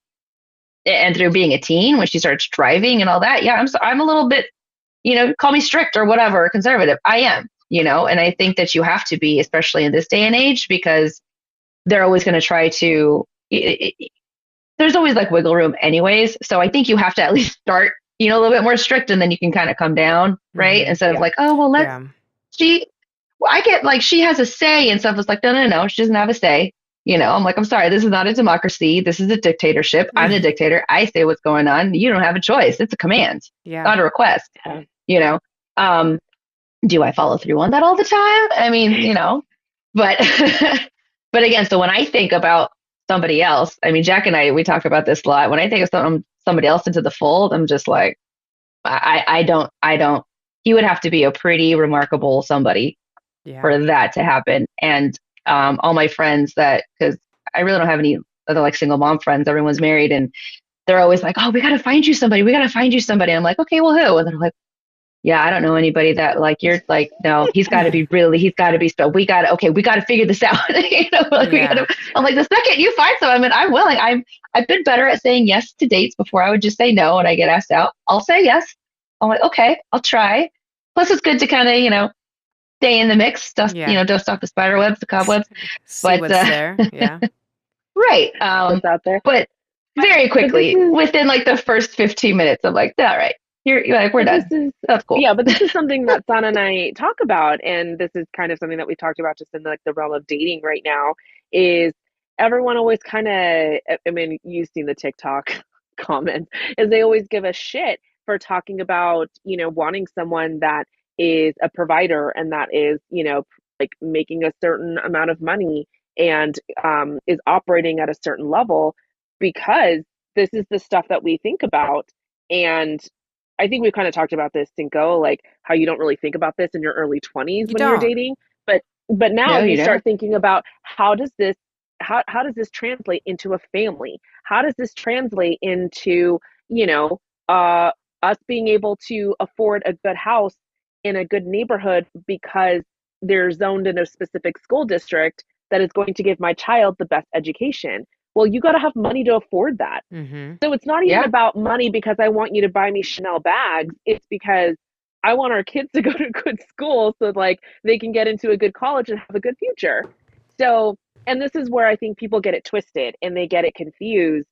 and through being a teen when she starts driving and all that. Yeah, I'm a little bit, call me strict or whatever, conservative. I am, and I think that you have to be, especially in this day and age, because they're always going to try to. There's always like wiggle room, anyways. So I think you have to at least start, a little bit more strict, and then you can kind of come down, right? Mm-hmm. Instead of Yeah. like, oh well, let's Yeah. she. Well, I get like she has a say and stuff. It's like, no, no, no, she doesn't have a say. I'm like, I'm sorry, this is not a democracy. This is a dictatorship. I'm the dictator. I say what's going on. You don't have a choice. It's a command, Yeah. not a request. Yeah. You know. Um, do I follow through on that all the time? I mean, but but again, so when I think about somebody else, I mean, Jack and we talk about this a lot. When I think of somebody else into the fold, I'm just like, I don't. He would have to be a pretty remarkable somebody Yeah. for that to happen. And all my friends because I really don't have any other like single mom friends. Everyone's married, and they're always like, "Oh, we got to find you somebody. We got to find you somebody." I'm like, "Okay, well, who?" And they're like, yeah, I don't know anybody that like you're like, no, he's got to be so we got to, okay, we got to figure this out. Like we got to, Yeah. I'm like, the second you find someone, I mean, I'm willing. I've been better at saying yes to dates before. I would just say no when I get asked out. I'll say yes. I'm like, okay, I'll try. Plus it's good to kind of, stay in the mix, stuff, Yeah. dust off the spider webs, the cobwebs. See But, what's there. Yeah. right. What's out there. But very But this quickly, is within like the first 15 minutes, I'm like, all right, you're like, we're But this done. is That's cool. yeah, but this is something that Sana and I talk about, and this is kind of something that we talked about just in like the realm of dating right now. Is everyone always kind of? I mean, you've seen the TikTok comments, is they always give us shit for talking about wanting someone that is a provider and that is like making a certain amount of money and is operating at a certain level because this is the stuff that we think about and I think we've kind of talked about this, Cinco, like how you don't really think about this in your early 20s You when you're don't. dating, but now No, you you start don't. thinking about how does this translate into a family? How does this translate into, you know, uh us being able to afford a good house in a good neighborhood because they're zoned in a specific school district that is going to give my child the best education. Well, you got to have money to afford that. Mm-hmm. So it's not even Yeah. about money because I want you to buy me Chanel bags. It's because I want our kids to go to good school so like they can get into a good college and have a good future. So, and this is where I think people get it twisted and they get it confused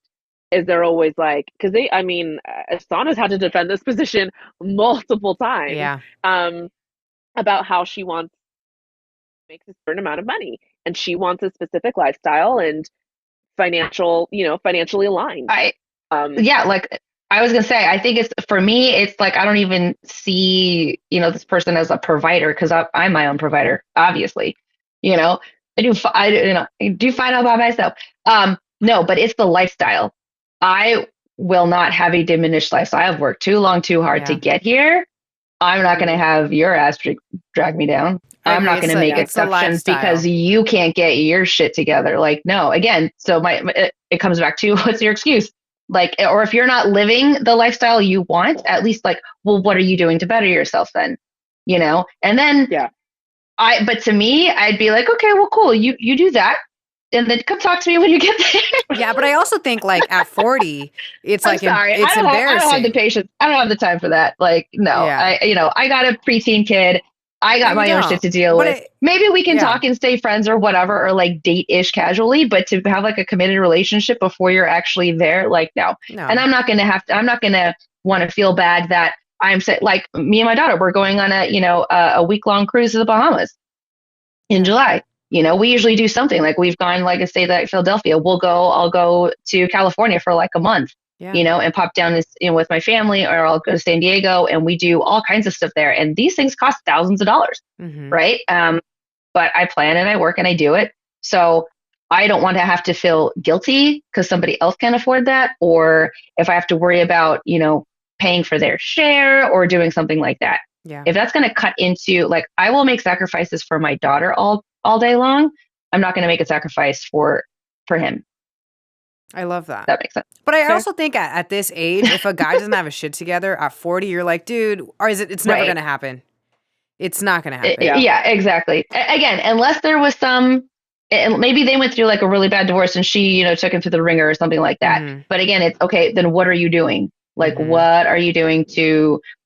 is they're always like because I mean Sana's had to defend this position multiple times Yeah. um about how she wants makes a certain amount of money and she wants a specific lifestyle and financially aligned. I Um yeah, like I was gonna say, I think it's for me, it's like I don't even see, this person as a provider because I'm my own provider, obviously. You know, I do fine all by myself. No, but it's the lifestyle. I will not have a diminished lifestyle. I've worked too long, too hard to Yeah. get here. I'm not going to mhm. have your ass drag me down. I I'm agree. not going It's to a make it's a exceptions because lifestyle. you can't get your shit together. Like, no, again, so it comes back to what's your excuse? Like, or if you're not living the lifestyle you want, at least like, well, what are you doing to better yourself then? And then Yeah. but to me, I'd be like, okay, well, cool. You do that. And then come talk to me when you get there. Yeah, but I also think like at 40, it's I'm like sorry. it's I don't have the embarrassing. patience. I don't have the time for that. Like, no. Yeah. I got a preteen kid. I got You my own shit don't. to deal But with. Maybe we can yeah. talk and stay friends or whatever, or like date-ish casually, but to have like a committed relationship before you're actually there, like, no. And No. I'm not gonna want to feel bad that like me and my daughter, we're going on a week-long cruise to the Bahamas in Yeah. July. We usually do something like we've gone, like I say, that Philadelphia. I'll go to California for like a month, Yeah. and pop down with my family, or I'll go to San Diego and we do all kinds of stuff there. And these things cost thousands of dollars, Mm-hmm. right? But I plan and I work and I do it. So I don't want to have to feel guilty because somebody else can afford that, or if I have to worry about, paying for their share or doing something like that. Yeah. If that's going to cut into like, I will make sacrifices for my daughter all day long. I'm not going to make a sacrifice for him. I love that. That makes sense. But I Fair. also think at this age, if a guy doesn't have a shit together at 40, you're like, dude, or it's never Right. gonna happen. It's not gonna happen. Yeah. Yeah, exactly. Again, unless there was and maybe they went through like a really bad divorce and she, took him to the ringer or something like that. Mm-hmm. But again, it's okay. Then what are you doing? Like, Mm-hmm. what are you doing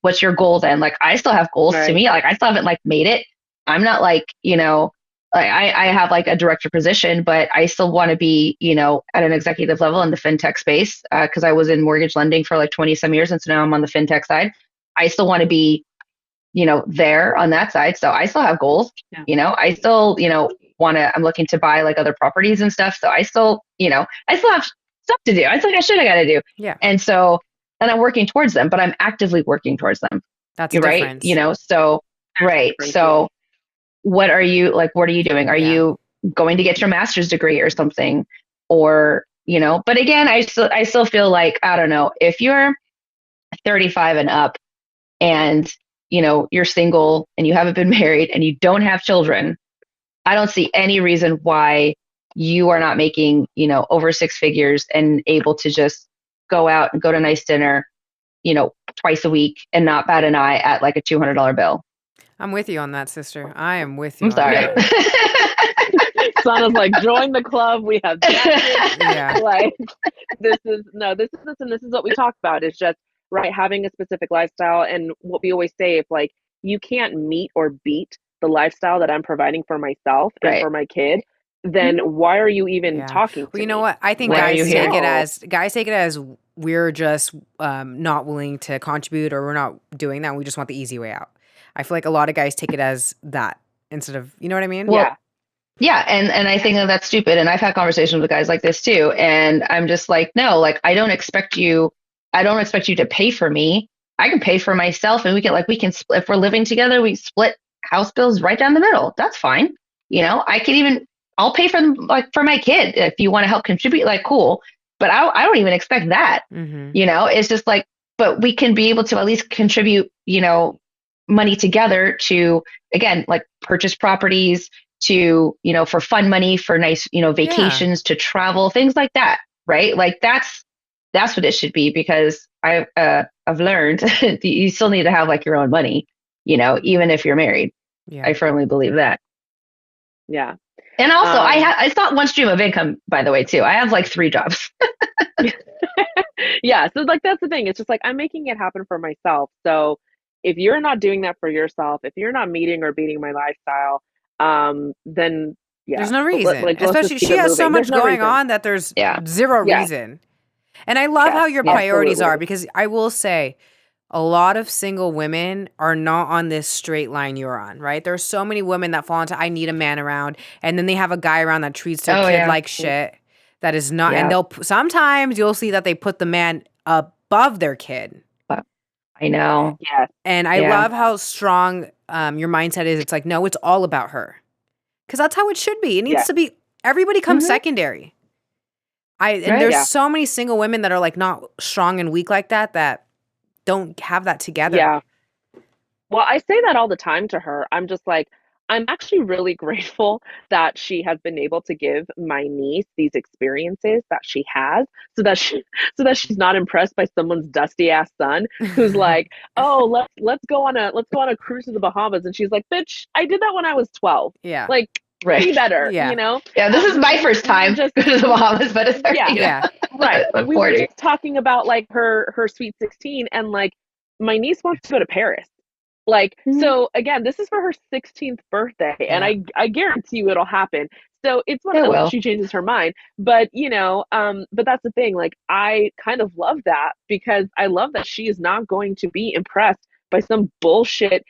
what's your goal then? Like, I still have goals to Right. me. Like, I still haven't like made it. I'm not like, like I have like a director position, but I still want to be, at an executive level in the fintech space. Cause I was in mortgage lending for like 20 some years. And so now I'm on the fintech side. I still want to be there on that side. So I still have goals, Yeah. I still, I'm looking to buy like other properties and stuff. So I still have stuff to do. I still got shit I got to do. Yeah. And I'm working towards them, but I'm actively working towards them. That's a You're right. difference. So, right. Difference, yeah. So what are you doing? Are Yeah. you going to get your master's degree or something? Or, but again, I still feel like, I don't know, if you're 35 and up and you're single and you haven't been married and you don't have children, I don't see any reason why you are not making over six figures and able to just go out and go to a nice dinner, twice a week and not bat an eye at like a $200 bill. I'm with you on that, sister. I am with you I'm on sorry. that. Sana's like, join the club. We have jackets. Yeah. Like, this is what we talk about. It's just, right, having a specific lifestyle. And what we always say, if like you can't meet or beat the lifestyle that I'm providing for myself and Right. for my kid, then why are you even Yeah. talking to Well, you me? know what? I think Why are you guys here? take it as we're just not willing to contribute, or we're not doing that. And we just want the easy way out. I feel like a lot of guys take it as that instead of, you know what I mean? Well, Yeah. yeah, and I think that that's stupid. And I've had conversations with guys like this too. And I'm just like, no, like I don't expect you to pay for me. I can pay for myself, and we can split, if we're living together, we split house bills right down the middle. That's fine. I'll pay for them, like for my kid. If you want to help contribute, like cool. But I don't even expect that. Mm-hmm. It's just like, but we can be able to at least contribute, money together to, again, like purchase properties, to, for fun money, for nice, vacations, to travel, things like that. Right. Like that's what it should be, because I've learned you still need to have like your own money, even if you're married. Yeah. I firmly believe that. Yeah. And also it's not one stream of income, by the way, too. I have like 3 jobs. Yeah. So like, that's the thing. It's just like, I'm making it happen for myself. So if you're not doing that for yourself, if you're not meeting or beating my lifestyle, then yeah. There's no reason. Let's Especially just keep she it has so moving. much There's no going reason. on that there's Yeah. zero Yeah. reason. And I love Yes, how your priorities absolutely. are, because I will say a lot of single women are not on this straight line you're on, right? There's so many women that fall into, I need a man around, and then they have a guy around that treats their Oh, kid yeah. like shit. That is not, Yeah. and sometimes you'll see that they put the man above their kid. I know. Yeah. And I Yeah. love how strong your mindset is. It's like, no, it's all about her. Because that's how it should be. It needs Yeah. to be, everybody comes Mhm. secondary. Right. There's Yeah. so many single women that are like not strong and weak like that don't have that together. Yeah. Well, I say that all the time to her. I'm just like, I'm actually really grateful that she has been able to give my niece these experiences that she has, so that she's not impressed by someone's dusty ass son who's like, "Oh, let's go on a cruise to the Bahamas." And she's like, "Bitch, I did that when I was 12." Yeah. Like, be Right. better, Yeah. Yeah, this is my first time just to the Bahamas, but it's Yeah. Yeah. right. I'm We were 40. just talking about like her sweet 16, and like my niece wants to go to Paris. Like, Mhm. so again, this is for her 16th birthday, and Yeah. I guarantee you it'll happen. So it's one It unless will. she changes her mind. But but that's the thing. Like, I kind of love that, because I love that she is not going to be impressed by some bullshit,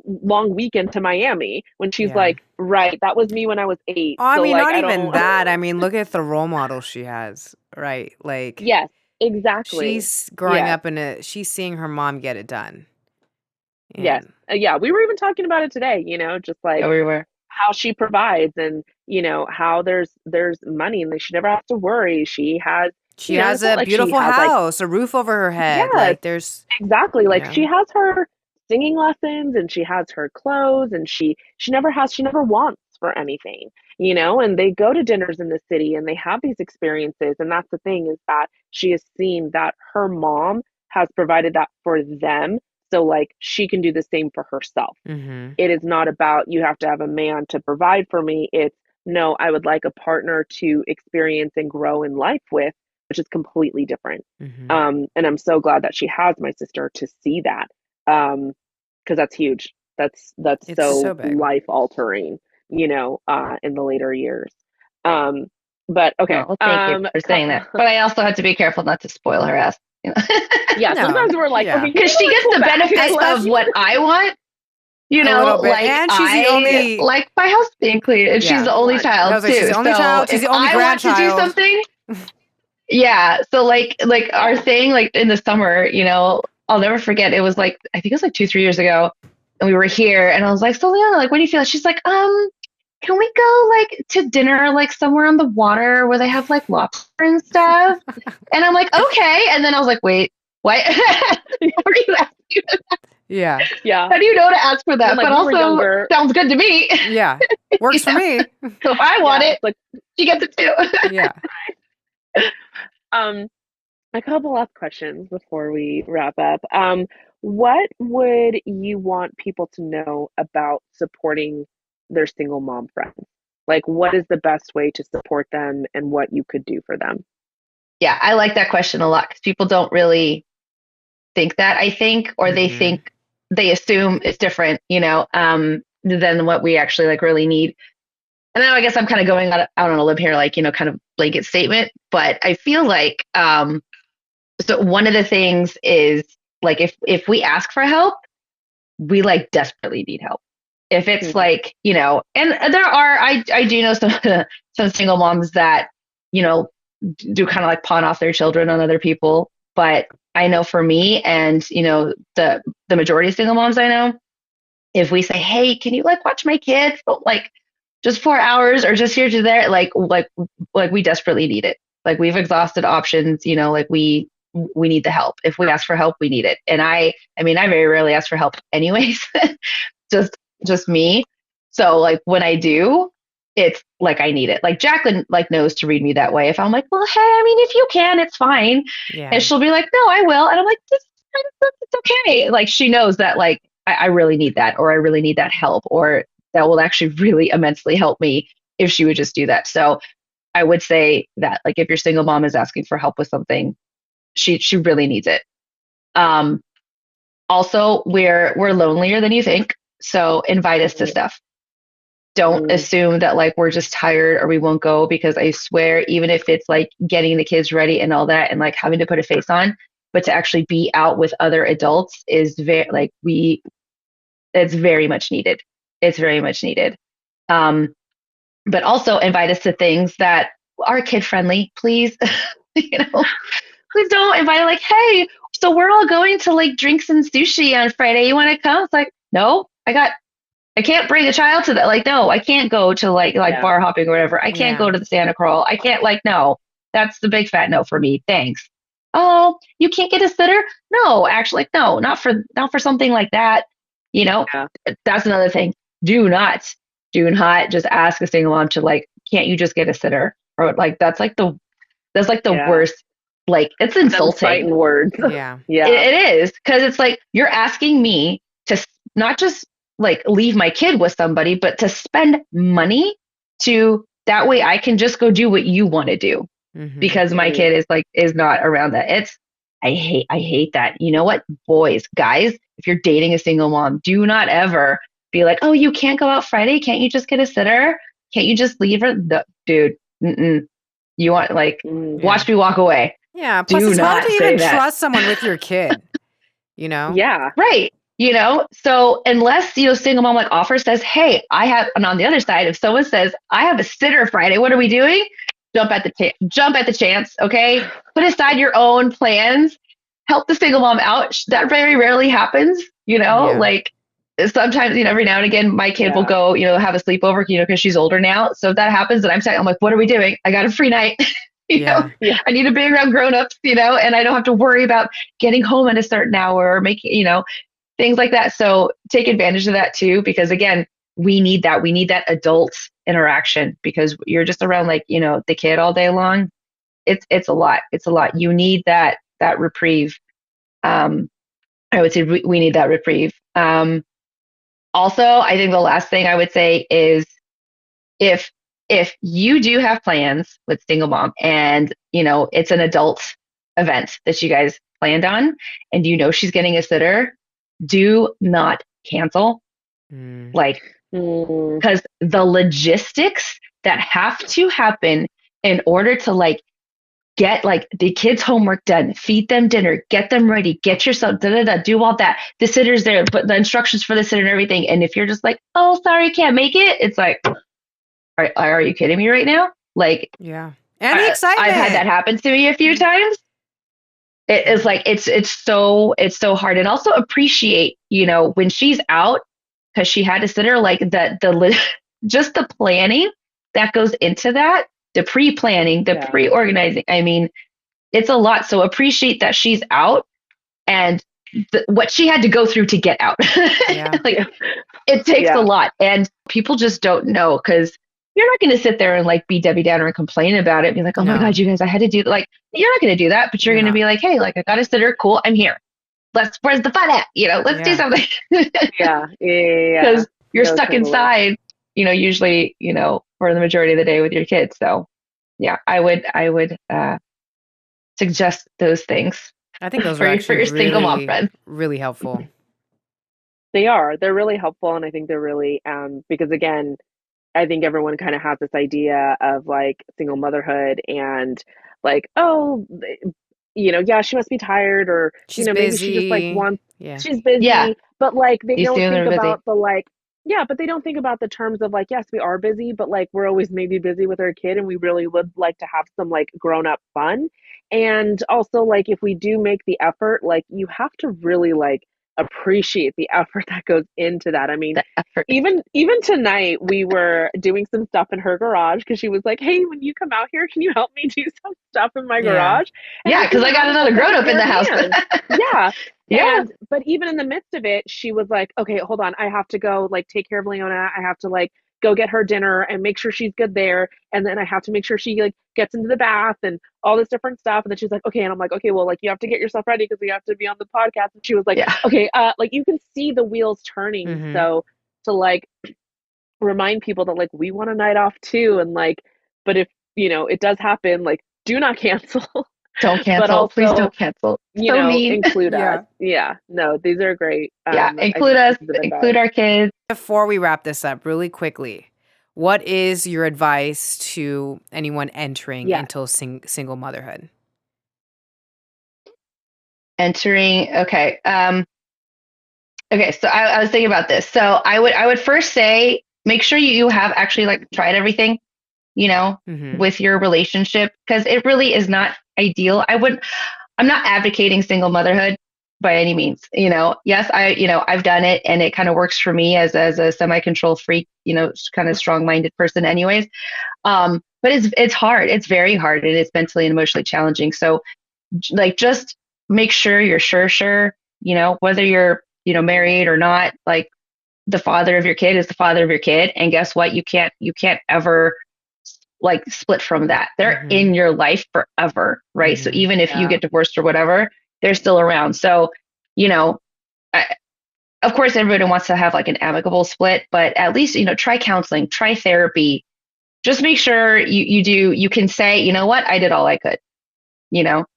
long weekend to Miami when she's Yeah. like, right, that was me when I was 8. Oh, I So mean, like, not I even don't. that. I mean, look at the role model she has, right? Like, Yes, exactly. she's growing Yeah. up she's seeing her mom get it done. Yes. And Yeah, we were even talking about it today, just like Yeah, we were. how she provides, and how there's money, and she never has to worry. She has, she has it's not a like she beautiful has like, house, a roof over her head. yes, Like, there's, exactly, you like know, she has her singing lessons, and she has her clothes, and she never wants for anything, and they go to dinners in the city, and they have these experiences. And that's the thing, is that she has seen that her mom has provided that for them, so like she can do the same for herself. mm-hmm. It is not about, you have to have a man to provide for me. It's, no, I would like a partner to experience and grow in life with, which is completely different. Mm-hmm. And I'm so glad that she has my sister to see that, because that's huge. That's It's so so big. life altering, in the later years. But okay. Well, thank you for saying that. But I also have to be careful not to spoil her ass. Yeah, No, sometimes we're like, yeah. okay, Because she gets the benefits of what I want. A little bit. Like And she's the I only- like my house being clean, and Yeah. she's the only I child was like, too. she's the only So child, she's if the only I want to do grandchild. something, yeah. So like our thing, like in the summer, I'll never forget. It was like, I think it was like 2-3 years ago, and we were here, and I was like, so Leona, like, what do you feel? She's like, can we go like to dinner like somewhere on the water where they have like lobster and stuff? And I'm like, okay. And then I was like, wait, what? What are you asking? Yeah. Yeah. How do you know to ask for that? Like, But we were also younger. sounds good to me. Yeah. Works for me. So if I want Yeah, it, it's like, she gets it too. Yeah. um, A couple last questions before we wrap up. What would you want people to know about supporting their single mom friends? Like, what is the best way to support them and what you could do for them? Yeah, I like that question a lot because people don't really think that, I think, or they Mm-hmm. think they assume it's different, than what we actually like really need. And then I guess I'm kind of going out on a limb here, like, kind of blanket statement, but I feel like, so one of the things is like, if we ask for help, we like desperately need help. If it's Mhm. like, and I do know some, some single moms that, you know, do kind of like pawn off their children on other people. But I know for me and, the majority of single moms I know, if we say, hey, can you like watch my kids? But like just 4 hours or just here to there, like we desperately need it. Like we've exhausted options, like we need the help. If we ask for help, we need it. And I mean, I very rarely ask for help anyways, just just me. So like when I do, it's like I need it. Like Jacqueline like knows to read me that way. If I'm like, well, hey, I mean, if you can, it's fine. And Yeah. she'll be like, no, I will. And I'm like, it's okay. Like she knows that like I really need that, or I really need that help, or that will actually really immensely help me if she would just do that. So I would say that like if your single mom is asking for help with something, she really needs it. Um, Also, we're lonelier than you think, so invite us to Mhm. stuff. Don't Mm. assume that like we're just tired or we won't go, because I swear, even if it's like getting the kids ready and all that and like having to put a face on, but to actually be out with other adults is very like we it's very much needed. It's very much needed. Um, but also invite us to things that are kid friendly, please. you know, please don't invite like, hey, so we're all going to like drinks and sushi on Friday. You want to come? It's like, no, I can't bring a child to that. Like, no, I can't go to like Yeah. bar hopping or whatever. I can't Yeah. go to the Santa crawl. I can't like, no, that's the big fat no for me. Thanks. Oh, you can't get a sitter? No, actually, like, no, not for something like that. You know, Yeah. that's another thing. Do not, do not just ask a single mom to like, can't you just get a sitter? Or like that's like the Yeah. worst. Like it's Them's insulting. fighting words. Yeah. It, Yeah. it is because it's like you're asking me to not just like leave my kid with somebody, but to spend money to that way I can just go do what you want to do Mm-hmm. because my Mm. kid is not around that. I hate that. You know what, boys, guys, if you're dating a single mom, do not ever be like, oh, you can't go out Friday. Can't you just get a sitter? Can't you just leave her? No, dude, mm-mm. You want like Mm. Yeah. watch me walk away. Yeah. Plus, Do it's hard not to say even that. trust someone with your kid, you know? Yeah. Right. So unless, single mom like offer says, hey, I have, and on the other side, if someone says, I have a sitter Friday, what are we doing? Jump at the chance. Okay. Put aside your own plans. Help the single mom out. That very rarely happens, Yeah. like sometimes, every now and again, my kid will Yeah. go, have a sleepover, because she's older now. So if that happens, and I'm like, what are we doing? I got a free night. you know, Yeah. Yeah. I need to be around grown-ups, and I don't have to worry about getting home at a certain hour or making, things like that. So take advantage of that too, because again, we need that. We need that adult interaction because you're just around like, the kid all day long. It's a lot. It's a lot. You need that reprieve. Um, I would say we need that reprieve. Also, I think the last thing I would say is if if you do have plans with single mom and it's an adult event that you guys planned on and she's getting a sitter, do not cancel, Mm. like, Mm. because the logistics that have to happen in order to like get like the kids homework done, feed them dinner, get them ready, get yourself do all that, the sitter's there, but the instructions for the sitter and everything, and if you're just like, oh, sorry, can't make it, it's like, are you kidding me right now? Like, Yeah. And the I've had that excitement. happen to me a few times. It is Yeah. like it's so hard, and also appreciate when she's out because she had to sit her like just the planning that goes into that, the pre-planning, the Yeah. pre-organizing. I mean, it's a lot. So appreciate that she's out and what she had to go through to get out. Yeah. Like Yeah. it takes a Yeah. lot, and people just don't know because you're not going to sit there and like be Debbie Downer and complain about it and be like, oh my No, God, you guys, I had to do like, you're not going to do that, but you're you're going to not. be like, hey, like I got a sitter. Cool. I'm here. Where's the fun at? Let's do Yeah. something. Yeah, yeah, yeah, yeah. Because you're No, stuck totally. inside, usually, for the majority of the day with your kids. So yeah, I would suggest those things I think those are for actually your single mom really, friends. really helpful. They are. They're really helpful, and I think they're really because again, I think everyone kind of has this idea of like single motherhood and like, oh, yeah, she must be tired or, She's maybe she just like busy. wants, Yeah. she's Yeah, busy, but like they these don't students think are busy. about the like, yeah, but they don't think about the terms of like, yes, we are busy, but like we're always maybe busy with our kid and we really would like to have some like grown up fun. And also like if we do make the effort, like you have to really like appreciate the effort that goes into that. I mean, The effort is even tonight we were doing some stuff in her garage because she was like, "Hey, when you come out here, can you help me do some stuff in my Yeah. garage?" And I yeah, because couldn't I got imagine her another grown taking up in care the of house. hands. Yeah. Yeah, And but even in the midst of it, she was like, "Okay, hold on. I have to go like take care of Leona. I have to like go get her dinner and make sure she's good there, and then I have to make sure she like gets into the bath and all this different stuff." And then she's like, "Okay." And I'm like, "Okay, well, like you have to get yourself ready because we have to be on the podcast." And she was like, yeah, "Okay, like you can see the wheels turning." Mm-hmm. So to like remind people that like we want a night off too and like but if it does happen like do not cancel don't but cancel. Please don't also cancel. So mean. include us. Yeah. Yeah, no, these are great. Yeah, I include think us, this is an advice. include our kids. Before we wrap this up, really quickly, what is your advice to anyone entering Yes. into single motherhood? Entering. Okay. Okay. So I was thinking about this. So I would first say make sure you have actually like tried everything, Mm-hmm. with your relationship because it really is not ideal. I'm not advocating single motherhood by any means. Yes, I've done it and it kind of works for me as a semi-control freak, kind of strong-minded person anyways. But it's hard. It's very hard and it's mentally and emotionally challenging. So like just make sure you're sure, whether you're, married or not, like the father of your kid is the father of your kid. And guess what? You can't ever like split from that. They're Mm-hmm. in your life forever, right? So Mm-hmm. even if you Yeah. get divorced or whatever, they're still around. So, you know, I, of course, everybody wants to have like an amicable split, but at least, try counseling, try therapy. Just make sure you can say, you know what, I did all I could,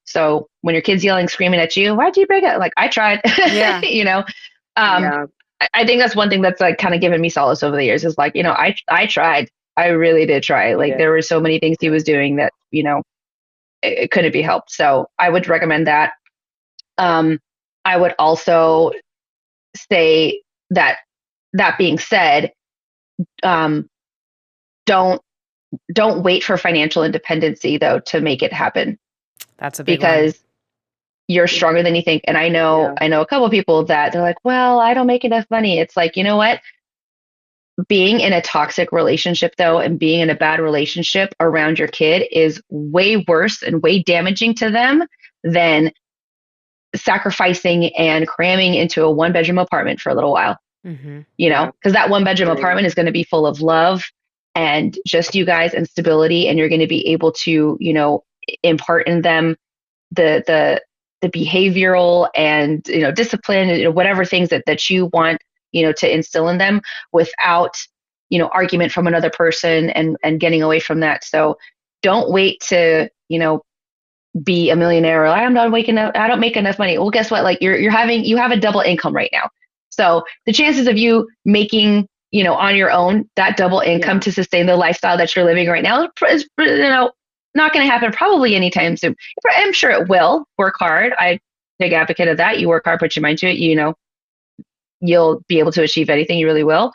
So when your kid's yelling, screaming at you, why'd you break up? Like, I tried, Yeah. Um, Yeah. I think that's one thing that's like kind of given me solace over the years is like, I tried. I really did try. You Like did. there were so many things he was doing that, it couldn't be helped. So I would recommend that. Um, I would also say that that being said, um, don't don't wait for financial independency though to make it happen That's a big one. because you're stronger than you think. And I know Yeah. I know a couple of people that they're like, well, I don't make enough money. It's like, you know what? Being in a toxic relationship though and being in a bad relationship around your kid is way worse and way damaging to them than sacrificing and cramming into a one bedroom apartment for a little while, Mm-hmm. Yeah. because that one bedroom Agree. apartment is going to be full of love and just you guys and stability. And you're going to be able to, impart in them the behavioral and, discipline, whatever things that you want, to instill in them without, argument from another person and getting away from that. So don't wait to, be a millionaire or I'm not waking up, I don't make enough money. Well, guess what? Like you have a double income right now. So the chances of you making, on your own, that double income Yeah. to sustain the lifestyle that you're living right now is, not going to happen probably anytime soon. I'm sure it will. Work hard. I'm a big advocate of that. You work hard, put your mind to it, you'll be able to achieve anything. You really will.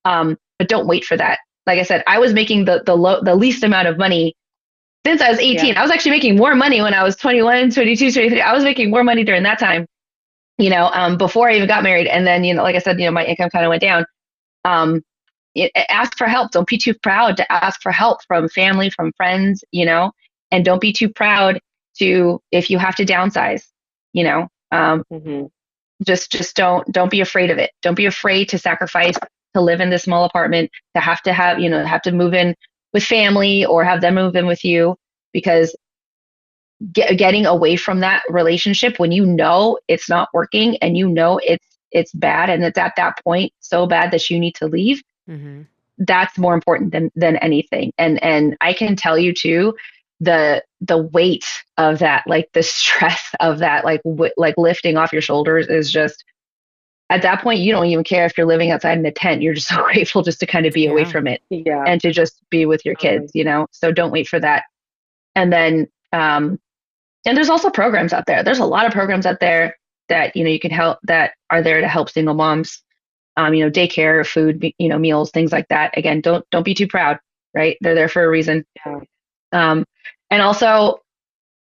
But don't wait for that. Like I said, I was making the least amount of money since I was Yeah. 18. I was actually making more money when I was 21, 22, 23. I was making more money during that time, before I even got married. And then, like I said, my income kind of went down. Um, Ask for help. Don't be too proud to ask for help from family, from friends, and don't be too proud to, if you have to downsize, you know, um, Hmm. just don't be afraid of it. Don't be afraid to sacrifice, to live in this small apartment, have to move in with family or have them move in with you, because getting away from that relationship when you know it's not working and you know it's bad and it's at that point so bad that you need to leave, Mm-hmm. that's more important than anything. And I can tell you too, the weight of that, like the stress of that, like lifting off your shoulders is just, at that point you don't even care if you're living outside in a tent. You're just so grateful just to kind of be away Yeah. from it Yeah. and to just be with your Totally. kids, so don't wait for that. And then and there's also programs out there. There's a lot of programs out there that you can help, that are there to help single moms. Daycare, food, meals, things like that. Again, don't be too proud, right? They're there for a reason. Yeah. And also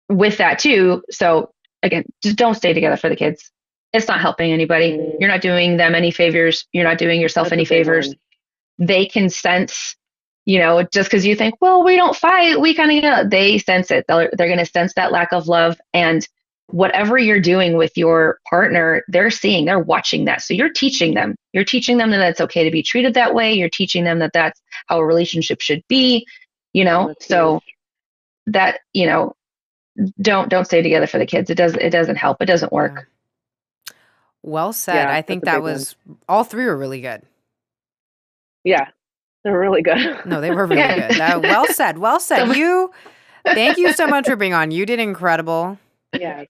with that too. So again, just don't stay together for the kids. It's not helping anybody. You're not doing them any favors. You're not doing yourself That's any a big favors. one. They can sense, just because you think, well, we don't fight, we kind of, they sense it. They're going to sense that lack of love. And whatever you're doing with your partner, they're watching that. So you're teaching them that it's okay to be treated that way. You're teaching them that that's how a relationship should be, That's so huge. that, don't stay together for the kids. It doesn't help. It doesn't Yeah. work. Well said. Yeah, I that's think a that big one. was all three were really good. Yeah, they're really good. No, they were really Yeah. good. Well said. Well said. Thank you so much for being on. You did incredible. Yeah.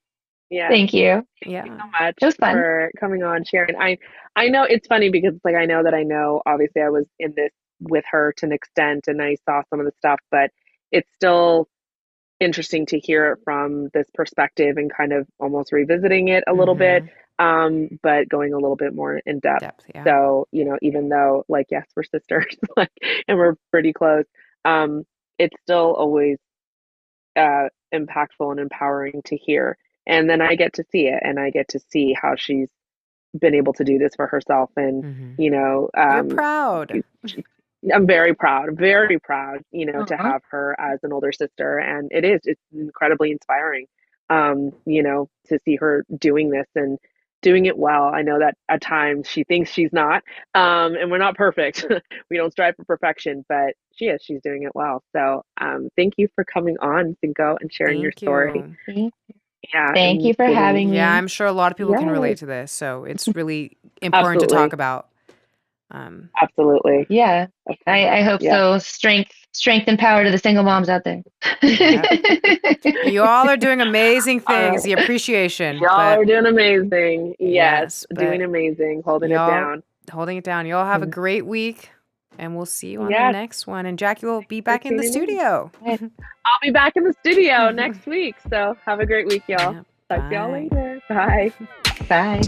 Yeah. Thank you. Yeah. So much It was fun. for coming on, sharing. I know it's funny because it's like I know obviously I was in this with her to an extent and I saw some of the stuff, but it's still interesting to hear it from this perspective and kind of almost revisiting it a little bit, but going a little bit more in depth. Depth, yeah. So, even though like yes, we're sisters like and we're pretty close, it's still always impactful and empowering to hear. And then I get to see it and I get to see how she's been able to do this for herself. And, You're proud. I'm very proud, to Uh-huh. have her as an older sister. And it's incredibly inspiring, to see her doing this and doing it well. I know that at times she thinks she's not, and we're not perfect. We don't strive for perfection, but she's doing it well. So, thank you for coming on, Cinco, and sharing your Thank story. you. Yeah. Thank you And for getting, having Yeah, me. I'm sure a lot of people can yes, relate to this. So it's really important to absolutely. talk about. Absolutely. Yeah, I hope Yeah. so. Strength and power to the single moms out there. Yeah. You all are doing amazing All things. The right. appreciation, Y'all but are doing amazing. Yes, yes, doing but amazing, holding it y'all down. holding it down. Y'all have a great week, and we'll see you on the Yes, next one. And Jackie will be for back in the tuning in. studio. I'll be back in the studio next week. So have a great week, y'all. Yeah, Talk to y'all bye. later. Bye. Bye.